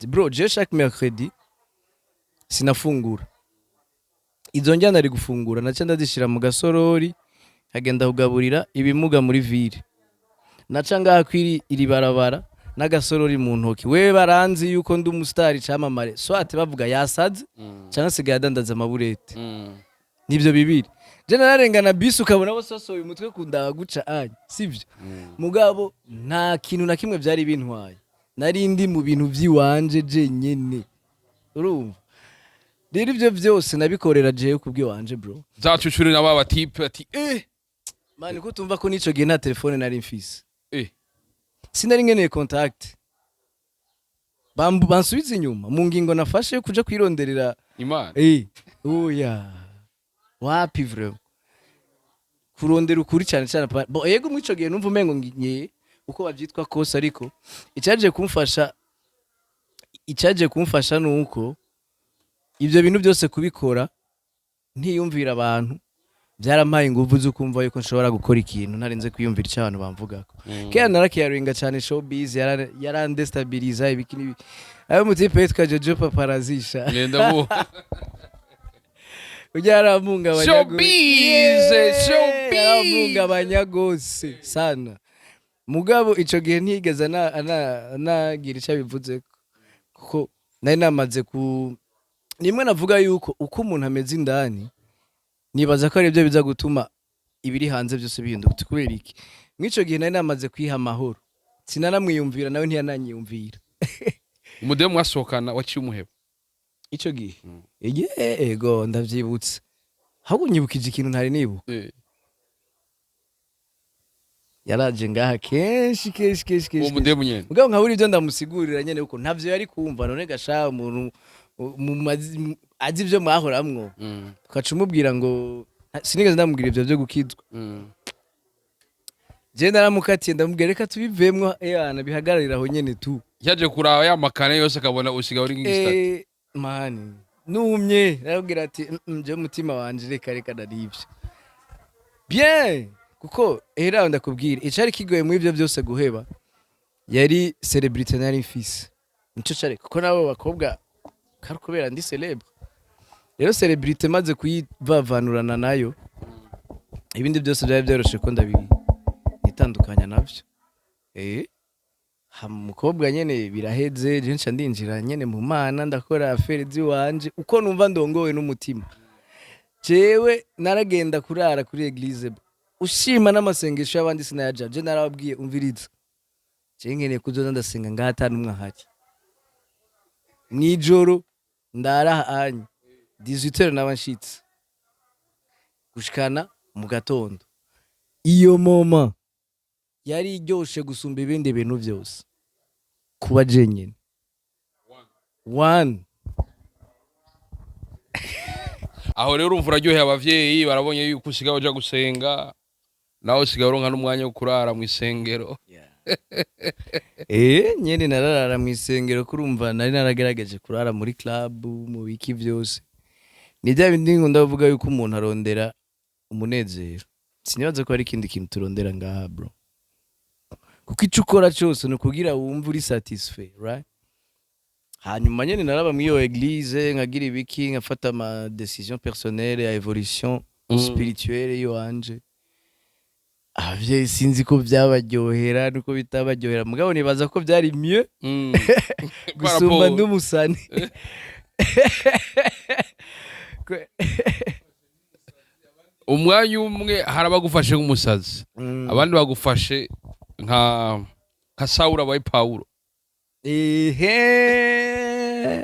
Speaker 2: bro je chaque mercredi sinafungura izo njya nari gufungura naca ndazishira mu gasorori agenda kugaburira ibimuga muri ville naca ngaha kwiri iri barabara
Speaker 1: n'agasorori mu ntoki we baranzi yuko ndi umusitari camamare swate bavuga yasaze cyangwa se gadandaza amaburete nivyo bibiri je nararengana bisi ukabona bose basohoye umutwe kundaga guca anya sivyo mugabo nta kintu na kimwe vyari bintwaye nari ndi mu bintu vyiwanje je nyene urumva rero ivyo vyose nabikorera jewe kubwiwanje bro
Speaker 2: zacucuri na baba tipe ati
Speaker 1: mani ko tumva ko nico gihe nta telefone nari mfise sinari nkeneye contact bansubiza inyuma mu ngingo nafashe yo kuja kwironderera
Speaker 2: imana
Speaker 1: oya wapi vre kurondera ukuri cyane cyane bo yego mwico gihe numva umengo ngiye uko bavyitwa kose ariko icaje kumfasha nuko ivyo bintu byose kubikora ntiyumvira abantu byarampaye ingufu zo kumva yuko nshobora gukora ikintu narinze kwiyumvira icyo abantu bamvugako kera narakiyaringa cyane showbiz yarandestabiliza ibikini ayo mutipe yitwa Jojo paparazisha
Speaker 2: nenda bo
Speaker 1: ujaramunga
Speaker 2: showbiz
Speaker 1: showbiz abanyagose sana mugabo ico gihe ntigeze anagira icyo bivuze kuko nari namaze nimwe navuga yuko uko umuntu ameze indani nibaza ko ari byo biza gutuma ibiri hanze byose bihinduka kubera iki mwico gihe nari namaze kwiha amahoro sinaramwiyumvira nawe ntiyananyiyumvira
Speaker 2: umudemu mwasohokana waciye umuhebo
Speaker 1: ico gihe yego ndavyibutse ahubwo nyibukije ikintu ntari nibuka yaraje ngaha kenshi
Speaker 2: uwo mudemu nyene
Speaker 1: mugabo nkabura ibyo ndamusigurira nyene uko ntavyo yari kumva none gasha umuntu azi ibyo mwahoramwo tukaca umubwira ngo sinigeze ndamubwira ibyo byo gukizwa je naramukatiye ndamubwira reka tubivemwo yana bihagararira aho nyene tu
Speaker 2: yaje kuraba ya makane yose akabona usiga uri ngistati
Speaker 1: mani numye narabwira ati je mutima wanje reka narivyo bien kuko era ndakubwira icari kigoye mu ivyo byose guheba yari celebrity nari fils nico cari kuko nabo bakobwa kari kubera ndi celebre rero celebrity maze kuyivavanurana nayo ibindi byose byari byoroshe ko nitandukanya navyo mukobwa nyene biraheze je nca ndinjira nyene mu mana ndakora affaire ziwanje uko numva ndongowe n'umutima jewe naragenda kurara kuri eglise ushima n'amasengesho y'abandi sinayaja je narababwiye umviriza je nkeneye kuzoza ndasenga ngata numwe ahari nijoro ndara anye 18h n'abashitsi gushikana mu gatondo iyo moma yari iryoshe gusumba ibindi bintu byose kuba jenyine one
Speaker 2: aho rero urumva uraryoheye abavyeyi barabonye yuko usigaye uja gusenga nawe usigaye uronka n'umwanya wo kurara mu isengero
Speaker 1: nyene nararara mu isengero kurumva nari naragerageje kurara muri club mu biki byose ni bya bindi nkunda kuvuga yuko umuntu arondera umunezero sinibaza ko hari ikindi kintu turondera ngaha bro kuko ico ukora cyose no kugira wumva uri satisfait right hanyuma nyene naraba mu iyo eglise nkagira ibiki nkafata ama decision personnelle ya evolution spirituelle yo anje avye sinzi ko byabaryohera nuko bitabaryohera mugabo nibaza ko byari mieux gusumba n'umusani
Speaker 2: umwanya umwe harabagufashe nk'umusazi abandi bagufashe nka Saula wa Paulo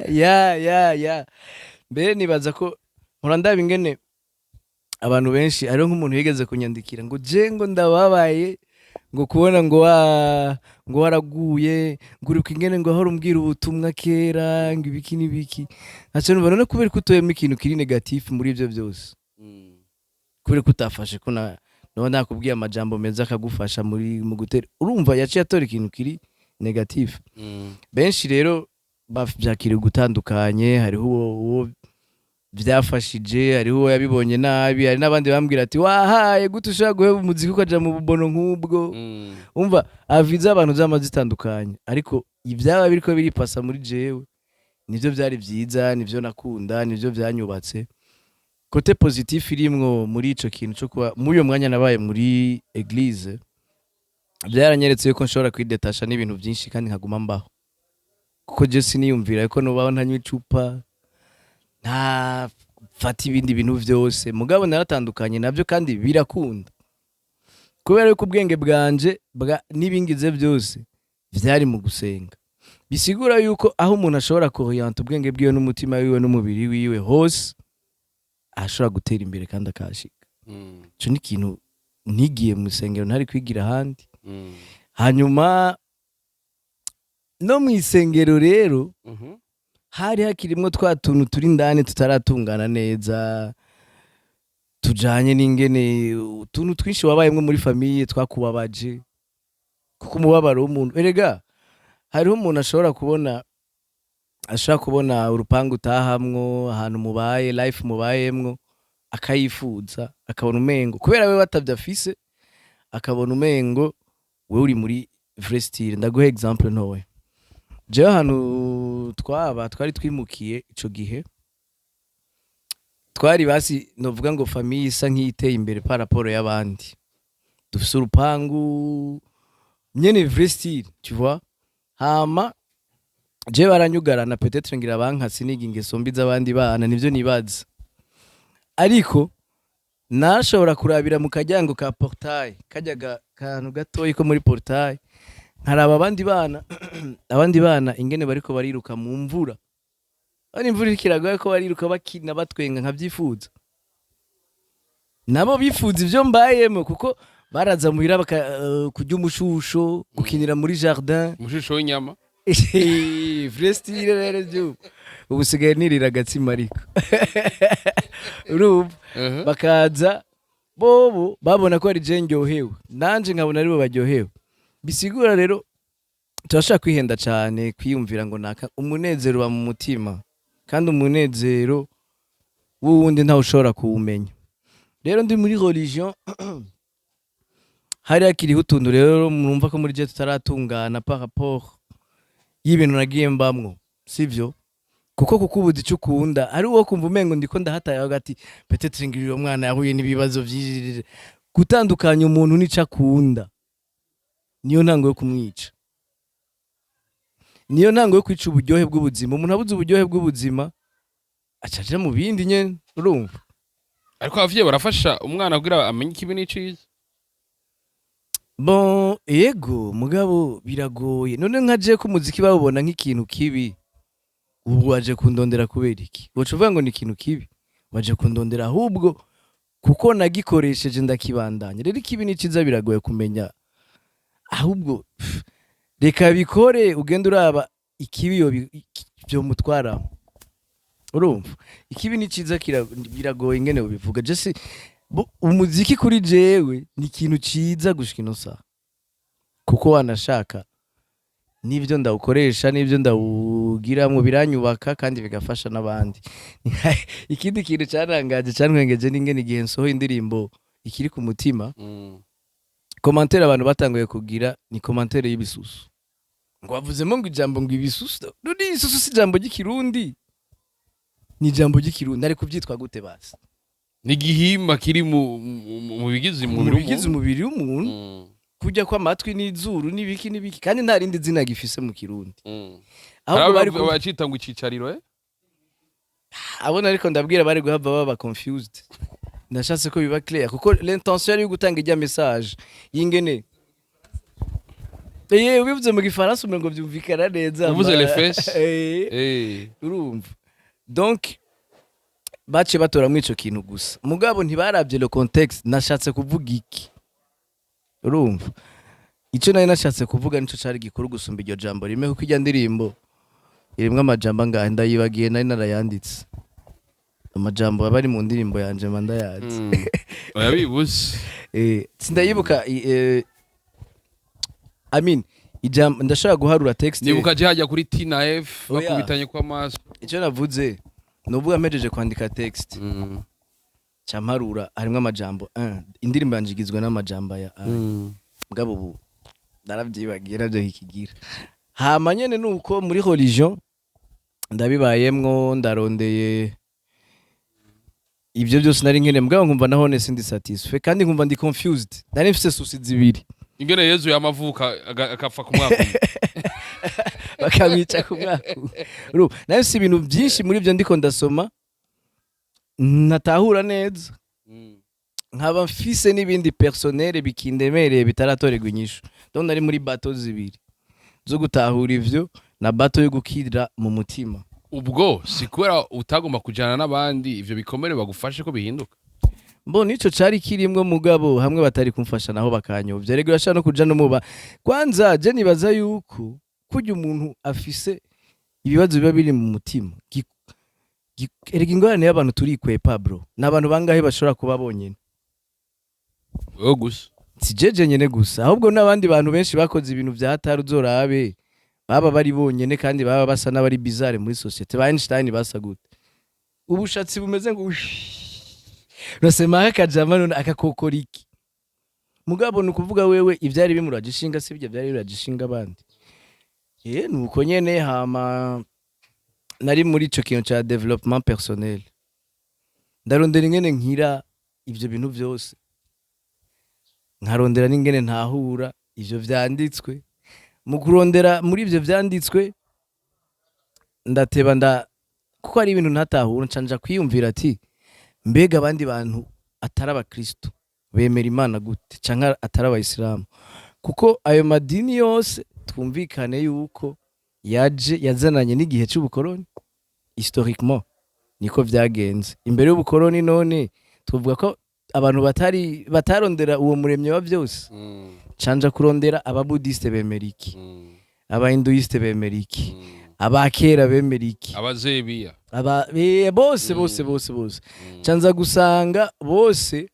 Speaker 1: ya mbere nibaza ko nkora ingene abantu benshi ariho nk'umuntu yigeze kunyandikira ngo je ngo ndababaye ngo kubona ngo waraguye ngo uri ingene ngo ahora umbwira ubutumwa kera ngo ibiki n'ibiki ntacyo numva none kubera ko utoyemo ikintu kiri negatif muri ibyo byose kubera ko utafashe ko no nakubwiye amajambo meza akagufasha mu gutera urumva yaciye atora ikintu kiri negatif benshi rero bavyakiriye gutandukanye hariho uwo byafashije hariho uwo yabibonye nabi hari n'abandi bambwira ati wahaye gute ushaka guheba umuziki ukaja mu bubono nk'ubwo umva aviza abantu zamaze zitandukanye ariko ibyaba biriko biripasa muri jewe nivyo byari byiza nivyo nakunda nivyo byanyubatse kote positif irimwo muri ico kintu cyo kuba muri uyo mwanya nabaye muri eglise byaranyeretse yuko nshobora kwidetasha n'ibintu byinshi kandi nkaguma mbaho kuko je siniyumvira ko nubaho ntanywa icupa ntafata ibindi bintu vyose mugabo naratandukanye navyo kandi birakunda kubera yuko ubwenge bwanje n'ibingize byose vyari mu gusenga bisigura yuko aho umuntu ashobora kuorienta ubwenge bwiwe n'umutima wiwe n'umubiri wiwe hose ashobora gutera imbere kandi akashika ico ni ikintu ntigiye mu isengero ntari kwigira ahandi hanyuma no mu isengero rero hari hakirimwo twa tuntu turi indani tutaratungana neza tujanye n'ingene utuntu twinshi wabayemwo muri famiye twakubabaje kuko umubabaro w'umuntu erega hariho umuntu ashobora kubona urupangu utahamwo ahantu mubaye life mubayemwo akayifuza akabona umengo kubera we batavyafise akabona umengo we uri muri vrai style ndaguha exemple ntowe jewe ahantu twari twimukiye ico gihe twari basi novuga ngo famille isa nk'iteye imbere par rapport y'abandi dufise urupangu nyene vrai style tu vois hama je baranyugarana peut-être ngira bankasi niga ingeso mbi z'abandi bana nivyo nibaza ariko nashobora kurabira mu kajyango ka portail kajyaga kantu gatoyi ko muri portail nkaraba abandi bana ingene bariko bariruka mu mvura ari imvura ikiragoye ko bariruka bakina batwenga nkavyifuza nabo bifuza ivyo mbayemo kuko baraza muhira kurya umushusho gukinira muri jardin
Speaker 2: umushusho w'inyama
Speaker 1: vrai style rero byo ubusigaye nirira agatsima ariko urumva bakaza bobo babona ko ari je ndyohewe nanje nkabona aribo baryohewe bisigura rero turashaka kwihenda cyane kwiyumvira ngo naka umunezero wa mu mutima kandi umunezero wundi ntawe ushobora kuwumenya rero ndi muri religion hari akiriho utuntu rero mwumva ko muri je tutaratungana par rapport y'ibintu nagiye mbamwo sivyo kuko ubuzi icyo ukunda ari uwo kumva umengo ndiko ndahataye hagati peut-être ngiriro mwana yahuye n'ibibazo vy'ijirire gutandukanya umuntu n'ico akunda niyo ntango yo kumwica niyo ntango yo kwica uburyohe bw'ubuzima umuntu abuze uburyohe bw'ubuzima acaje mu bindi nyene urumva
Speaker 2: ariko abavyeyi barafasha umwana kugira amenye ikibi n'iciza
Speaker 1: bon yego mugabo biragoye none nkaje ko umuziki babona nk'ikintu kibi ubu waje kundondera kubera iki wocu uvuga ngo ni ikintu kibi waje kundondera ahubwo kuko nagikoresheje ndakibandanya rero ikibi n'iciza biragoye kumenya ahubwo reka bikore ugenda uraba ikibi byo mutwara urumva ikibi n'iciza biragoye ingene ubivuga je umuziki kuri jewe ni ikintu ciza gushika ino saha kuko wanashaka n'ibyo ndawukoresha n'ibyo ndawugiramwo biranyubaka kandi bigafasha n'abandi ikindi kintu cyarangaje cyantwengeje n'ingene igihe nsohoye indirimbo ikiri ku mutima commentaire abantu batanguye kugira ni commentaire y'ibisusu ngo bavuzemo ngo ijambo ngo ibisusu none ibisusu si ijambo ry'ikirundi ni ijambo ry'ikirundi ari kubyitwa gute basi
Speaker 2: ni igihimba kiri mu bigize
Speaker 1: umubiri w'umuntu kujya kwa matwi n'izuru n'ibiki kandi nta rindi zina gifise mu kirundi
Speaker 2: ahubwo bari bacita ngo icicariro
Speaker 1: abona ariko ndabwira bari guhava baba confused ndashatse ko biba clair kuko l'intention yo gutanga ijya message yingene ubivuze mu gifaransa umengo byumvikana neza
Speaker 2: uvuze les fesses
Speaker 1: urumva donc bace batora mu ico kintu gusa mugabo ntibarabye le contexte nashatse kuvuga iki urumva ico nari nashatse kuvuga nico cari gikuru gusumba iryo jambo rimwe kuko ijya ndirimbo irimwe amajambo angahe ndayibagiye nari narayanditse amajambo abari mu ndirimbo yanje manda yazi
Speaker 2: oyabibuze
Speaker 1: sindayibuka I mean ijambo ndashaka guharura text
Speaker 2: nibuka je hajya kuri Intahe bakubitanye kwa maso
Speaker 1: ico navuze nuvuga mejeje kwandika text cyamparura harimo amajambo indirimbo yanjigizwe n'amajambo ya mugabo ubu naravyibagiye navyo hikigira hama nyene nuko muri religion ndabibayemwo ndarondeye ibyo byose nari nkene mugabo nkumva nahone sindi satisfait kandi nkumva ndi confused nari mfise soucis zibiri
Speaker 2: ingene Yezu yamavuka akapfa ku mwaka
Speaker 1: bakabica ku mwaka nayo si ibintu byinshi muri byo ndiko ndasoma natahura neza nkaba mfise n'ibindi personnel bikindemereye bitaratorerwa inyishu donc nari muri bato zibiri zo gutahura ivyo na bato yo gukira mu mutima.
Speaker 2: Ubwo si kubera utagomba kujana n'abandi ivyo bikomere bagufashe ko bihinduka.
Speaker 1: Mbona ico cari kirimwe mugabo hamwe batari kumfasha naho bakanyovya rego yashaka no kuja no muba kwanza je nibaza yuko kujya umuntu afise ibibazo biba biri mu mutima erega ingorane y'abantu turikwepa bro n'abantu bangahe bashobora kuba bonyene
Speaker 2: gusa
Speaker 1: si jeje nyene gusa ahubwo n'abandi bantu benshi bakoze ibintu vya hatari uzorabe baba bari bonyene kandi baba basa n'abari bizarre muri societe ba Einstein basa gute ubushatsi bumeze ngo Rasema akajama none akakokoriki mugabo nukuvuga wewe ivyari bimuragishinga si byo byari biragishinga abandi nuko nyene hama nari muri ico kintu ca development personnel ndarondera ingene nkira ivyo bintu vyose nkarondera n'ingene ntahura ivyo vyanditswe mu kurondera muri ivyo vyanditswe ndateba kuko ari ibintu ntatahura ncanja kwiyumvira ati mbega abandi bantu atari abakristo bemera Imana gute canka atari abayisilamu kuko ayo madini yose twumvikane yuko yazananye n'igihe cy'ubukoroni historiquement niko vyagenze imbere y'ubukoroni none tuvuga ko abantu batarondera uwo muremye wa byose canja kurondera ababudiste bemeriki abahinduiste bemeriki abakera bemeriki
Speaker 2: abazebiya
Speaker 1: bose canza gusanga bose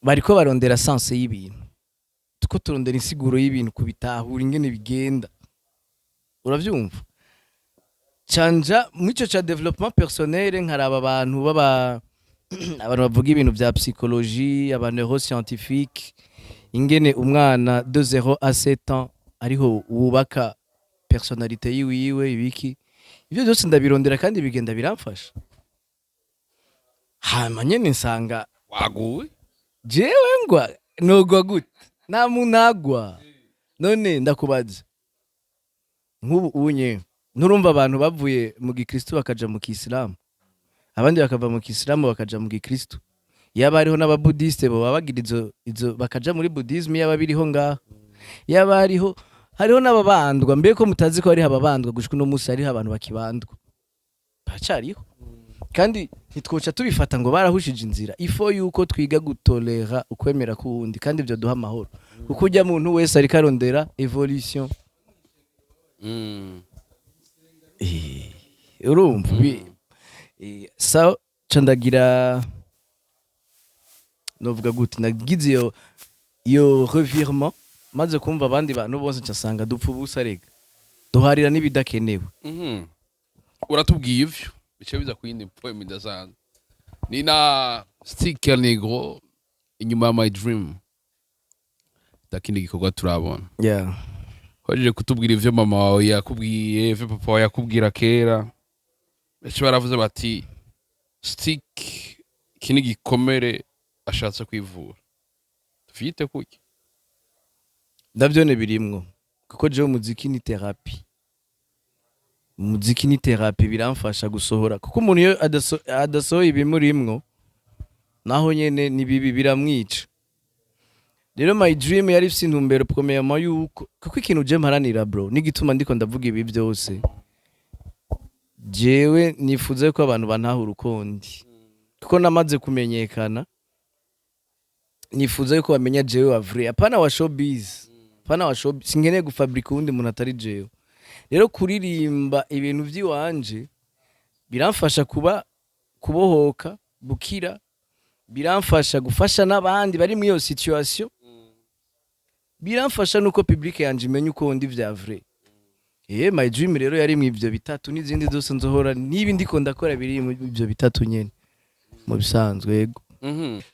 Speaker 1: bariko barondera sense y'ibintu tuko turondera insiguro y'ibintu kubitahura ingene bigenda uravyumva canja muco ca development personnel nkaraba abantu abantu bavuga ibintu vya psychologie aba neuroscientifique ingene umwana de 0 à 7 ans ariho wubaka personalite yiwe ibiki ivyo byose ndabirondera kandi bigenda biramfasha hama nyene nsanga
Speaker 2: waguwe
Speaker 1: jewe ngwa nogwa gute nta munagwa none ndakubaza nk'ubu unye nurumva abantu bavuye mu gikristo bakaja mu kisilamu abandi bakava mu kisilamu bakaja mu gikristo yaba ariho n'ababudiste bo babagira izo bakaja muri buddhism yaba biriho ngaho yaba hariho n'ababandwa mbe ko mutazi ko ari ababandwa gushika no musi ari abantu bakibandwa bacariho kandi nitwoca tubifata ngo barahushije inzira ifo yuko twiga gutolera ukwemera kuwundi kandi byo duha amahoro kuko ujya muntu wese ari karondera evolution urumva so candagira novuga gute nagize iyo revirement maze kumva abandi bantu bose ncasanga dupfa ubusa rega duharira n'ibidakenewe
Speaker 2: uratubwiye ivyo bice biza kuyindi poem idasanzwe ni na STIKK ya Negro inyuma ya My Dream dakindi gikorwa turabona hoje kutubwira ivyo mama wawe yakubwiye ivyo papa wawe yakubwira kera benshi baravuze bati STIKK kini gikomere ashatse kwivura tufite kuki
Speaker 1: ndavyone birimwo kuko je umuziki ni therapy umuziki ni therapy biramfasha gusohora kuko umuntu iyo adasohoye ibimurimwo naho nyene ni bibi biramwica rero My Dream yari ifite intumbero premièrement yuko kuko ikintu je mparanira bro nigituma ndiko ndavuga ibi byose jewe nifuze ko abantu bantahura ukondi kuko namaze kumenyekana nifuze ko bamenya jewe wa vrai apana wa showbiz apana wa showbiz singeneye gufabrika undi muntu atari jewe rero kuririmba ibintu by'iwanje biramfasha kubohoka bukira biramfasha gufasha n'abandi bari muri iyo situation biramfasha nuko public yanje imenya uko ndi vya vrai My Dream rero yari mu ivyo bitatu n'izindi zose nzohora nibi ndiko ndakora biri mu ivyo bitatu nyene mu bisanzwe yego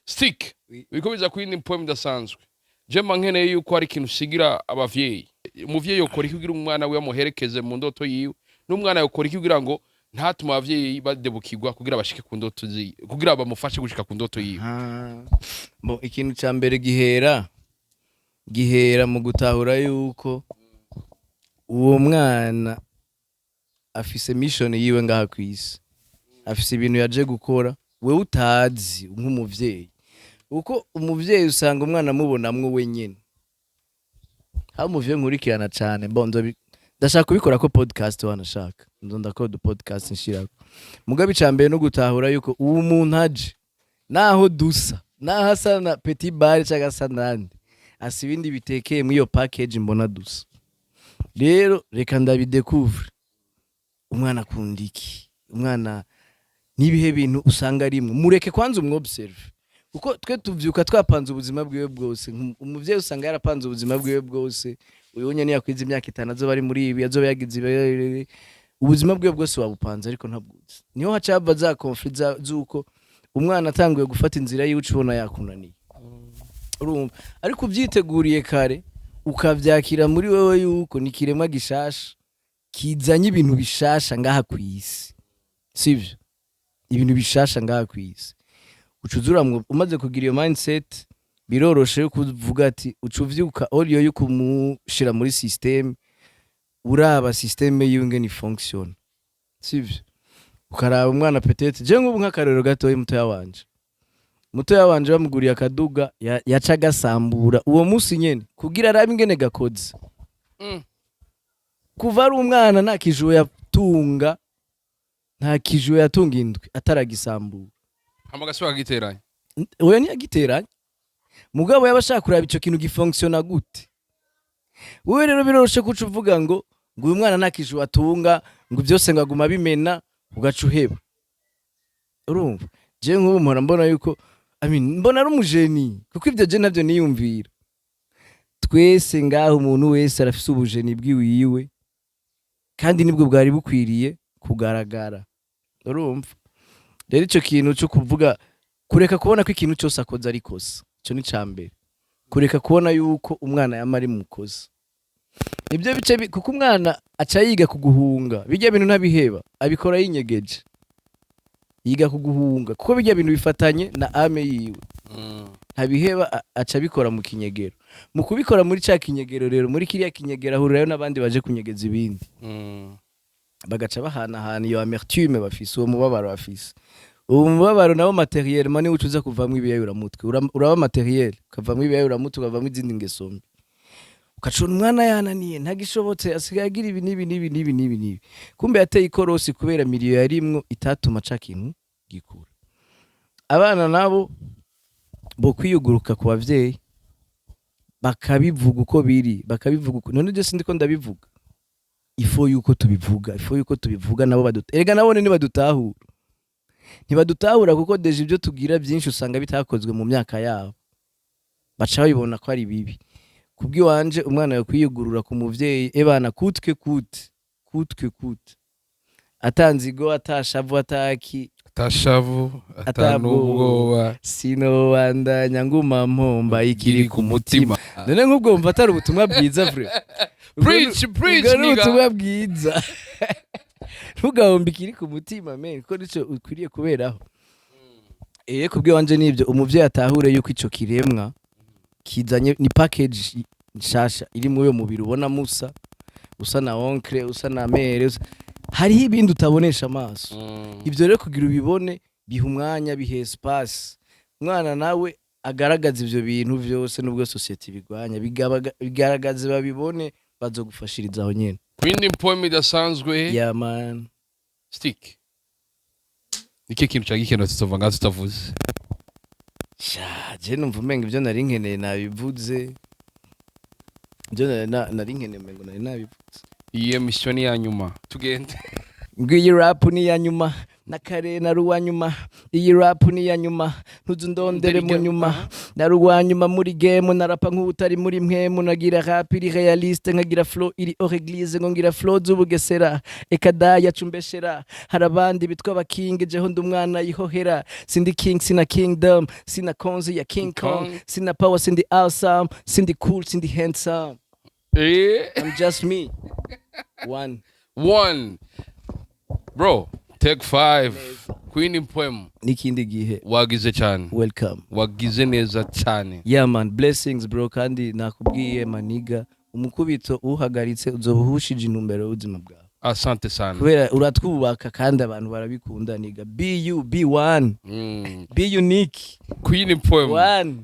Speaker 2: STIKK bikomeza kuyindi poem idasanzwe jema nkeneye yuko hari ikintu usigira abavyeyi umuvyeyi yokora iki kugira umwana we amuherekeze mu ndoto yiwe n'umwana yokora iki kugira ngo ntatuma abavyeyi badebukirwa kugira bashike ku ndoto kugira bamufashe gushika ku ndoto yiwe.
Speaker 1: Bo ikintu ca mbere gihera mu gutahura yuko uwo mwana afise mission yiwe ngaha kwisi, afise ibintu yaje gukora we utazi nk'umuvyeyi, uko umuvyeyi usanga umwana amubonamwo wenyene. Ha umuvyeyi nkurikirana cane ndashaka kubikora ko podcast wanashaka ndakora podcast nshirako mugabe icambere no gutahura yuko uwo muntu aje naho dusa naho asa na petit bar cyangwa asa nande asa ibindi bitekeye mu iyo package mbona dusa. Rero reka ndabidekuvre umwana akunda iki, umwana nibihe bintu usanga rimwe mureke kwanza umwobserve, kuko twe tuvyuka twapanze ubuzima bwiwe bwose. Umuvyeyi usanga yarapanze ubuzima bwiwe bwose, uyu nyene yakwiza imyaka 5 azoba ari muri ibi azoba yagize ubuzima bwiwe bwose wabupanze ariko ntabwuzi. Niho hacaba za conflict zuko umwana atanguye gufata inzira y'uci ubona yakunaniye. Urumva ariko uvyiteguriye kare ukavyakira muri wewe yuko ni kiremwa gishasha kizanye ibintu bishasha ngaha kwisi, sivyo? Ibintu bishasha ngaha kwisi ucuzura umaze kugira iyo mindset biroroshe kuvuga ati ucuvyuka audio yo kumushira muri system, uraba system yiwe ni function, sivyo? Ukaraba umwana petete je nk'ubu nk'akarero gato mutoya wanje bamuguriye akaduga yaca gasambura uwo musi nyene kugira arabe ingene gakoze. Kuva ari umwana nta kijuwe yatunga indwi ataragisambura.
Speaker 2: Amagaswa giteranye.
Speaker 1: Oya ni agiteranye. Mugabo yabashaka kuraba ico kintu gifunctiona gute. Wewe rero biroroshe kuca uvuga ngo uyu mwana nta kijuwe atunga ngo byose ngaguma bimena ugaca uheba. Urumva je nk'ubu mpora mbona yuko mbona ari umujeni kuko ivyo je navyo niyumvira. Twese ngaho umuntu wese arafise ubujeni bwiwiwe kandi nibwo bwari bukwiriye kugaragara. Urumva rero ico kintu cyo kuvuga kureka kubona ko ikintu cyose akoze ari kosa, ico ni cambere. Kureka kubona yuko umwana yamari mukoze ibyo bice kuko umwana aca yiga kuguhunga, bijya bintu ntabiheba abikora yinyegeje, yiga kuguhunga kuko bijya bintu bifatanye na ame yiwe. Ntabiheba aca bikora mu kinyegero, mu kubikora muri ca kinyegero rero muri kiriya kinyegero ahurirayo n'abandi baje kunyegeza ibindi. Bagaca bahanahana iyo amertume bafise, uwo mubabaro bafise. Uwo mubabaro nawo materiel mani ucuza kuvamwe ibiyayuramutwe, uraba materiel ukavamwe ibiyayuramutwe ukavamwe izindi ngeso mbi. Ukacona umwana yananiye ntagishobotse asigaye agira ibi nibi kumbe yateye ikorosi kubera miliyo yarimwo itatuma ca kintu gikura. Abana nabo bo kwiyuguruka ku bavyeyi bakabivuga uko biri, bakabivuga uko none je sindiko ndabivuga. Ifo yuko tubivuga nabo erega nabone ntibadutahura kuko deje ibyo tugira byinshi usanga bitakozwe mu myaka yabo, baca babibona ko ari bibi. Kubwiwanje umwana yo kwiyugurura ku muvyeyi ebana kutwe atanzigo atashavu atanubwoba sinobandanya nguma mpomba ikiri ku mutima. None nk'ubwo mva atari ubutumwa bwiza vre.
Speaker 2: Preach nigga.
Speaker 1: Ubutumwa bwiza ntugahomba ikiri ku mutima men ko nico ukwiriye kuberaho. Kubwiwanje nivyo umuvyeyi atahure yuko ico kiremwa kizanye ni package nshasha iri mu yo mubiri ubona musa usa na oncle usa na mere hari ibindi utabonesha amaso. Ivyo rero kugira ubibone biha umwanya bihe espace umwana nawe agaragaza ivyo bintu vyose nubwo society bigwanya bigaragaze babibone bazogufashiriza aho nyene.
Speaker 2: Kwindi poem idasanzwe.
Speaker 1: Yeah man.
Speaker 2: Stick. Niki kintu cyagikeno tutova ngazo tutavuze.
Speaker 1: Je numva umenga ivyo nari nkeneye nabivuze. Ivyo nari nkeneye umenga nari nabivuze.
Speaker 2: Iyi mission ya nyuma tugende.
Speaker 1: Ngiyi rap ni ya nyuma nakare na ruwa nyuma, iyi rap ni ya nyuma ntuzundondere mu nyuma, na ruwa nyuma muri game narapa nk'utari muri mwemu, nagira rap iri realiste nkagira flow iri hors église ngira flow z'ubugesera ekada yacumbeshera. Harabandi bitwa ba king jeho ndumwana yihohera, sindi king sina kingdom sina konzi ya king kong, sina power sindi awesome sindi cool sindi handsome. I'm just me. One.
Speaker 2: Bro, Take 5 Queen Poem
Speaker 1: n'ikindi gihe
Speaker 2: wagize cyane
Speaker 1: welcome
Speaker 2: wagize neza cyane
Speaker 1: yeah man blessings bro kandi nakubwiye maniga umukubito uhagaritse uzobuhushije intumbero y'ubuzima bwawe
Speaker 2: asante sana
Speaker 1: kubera uratwubaka kandi abantu barabikunda niga be one be unique
Speaker 2: Queen Poem
Speaker 1: one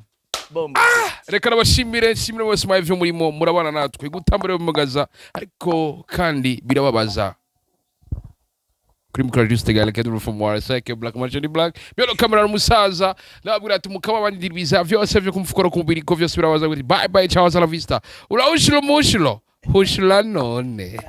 Speaker 1: bomba
Speaker 2: reka nabashimire nshimire bose mwavyo murimo murabana natwe gutambura bimugaza ariko kandi birababaza kuri mukora juste gale kaduru from war STIKK black marching black byo kamera n'umusaza nabwira ati mukaba abandi biza vyose vyo kumfukora ku mubiri ko vyose birabaza kuti bye bye ciao la vista ura ushilo mushilo hushila none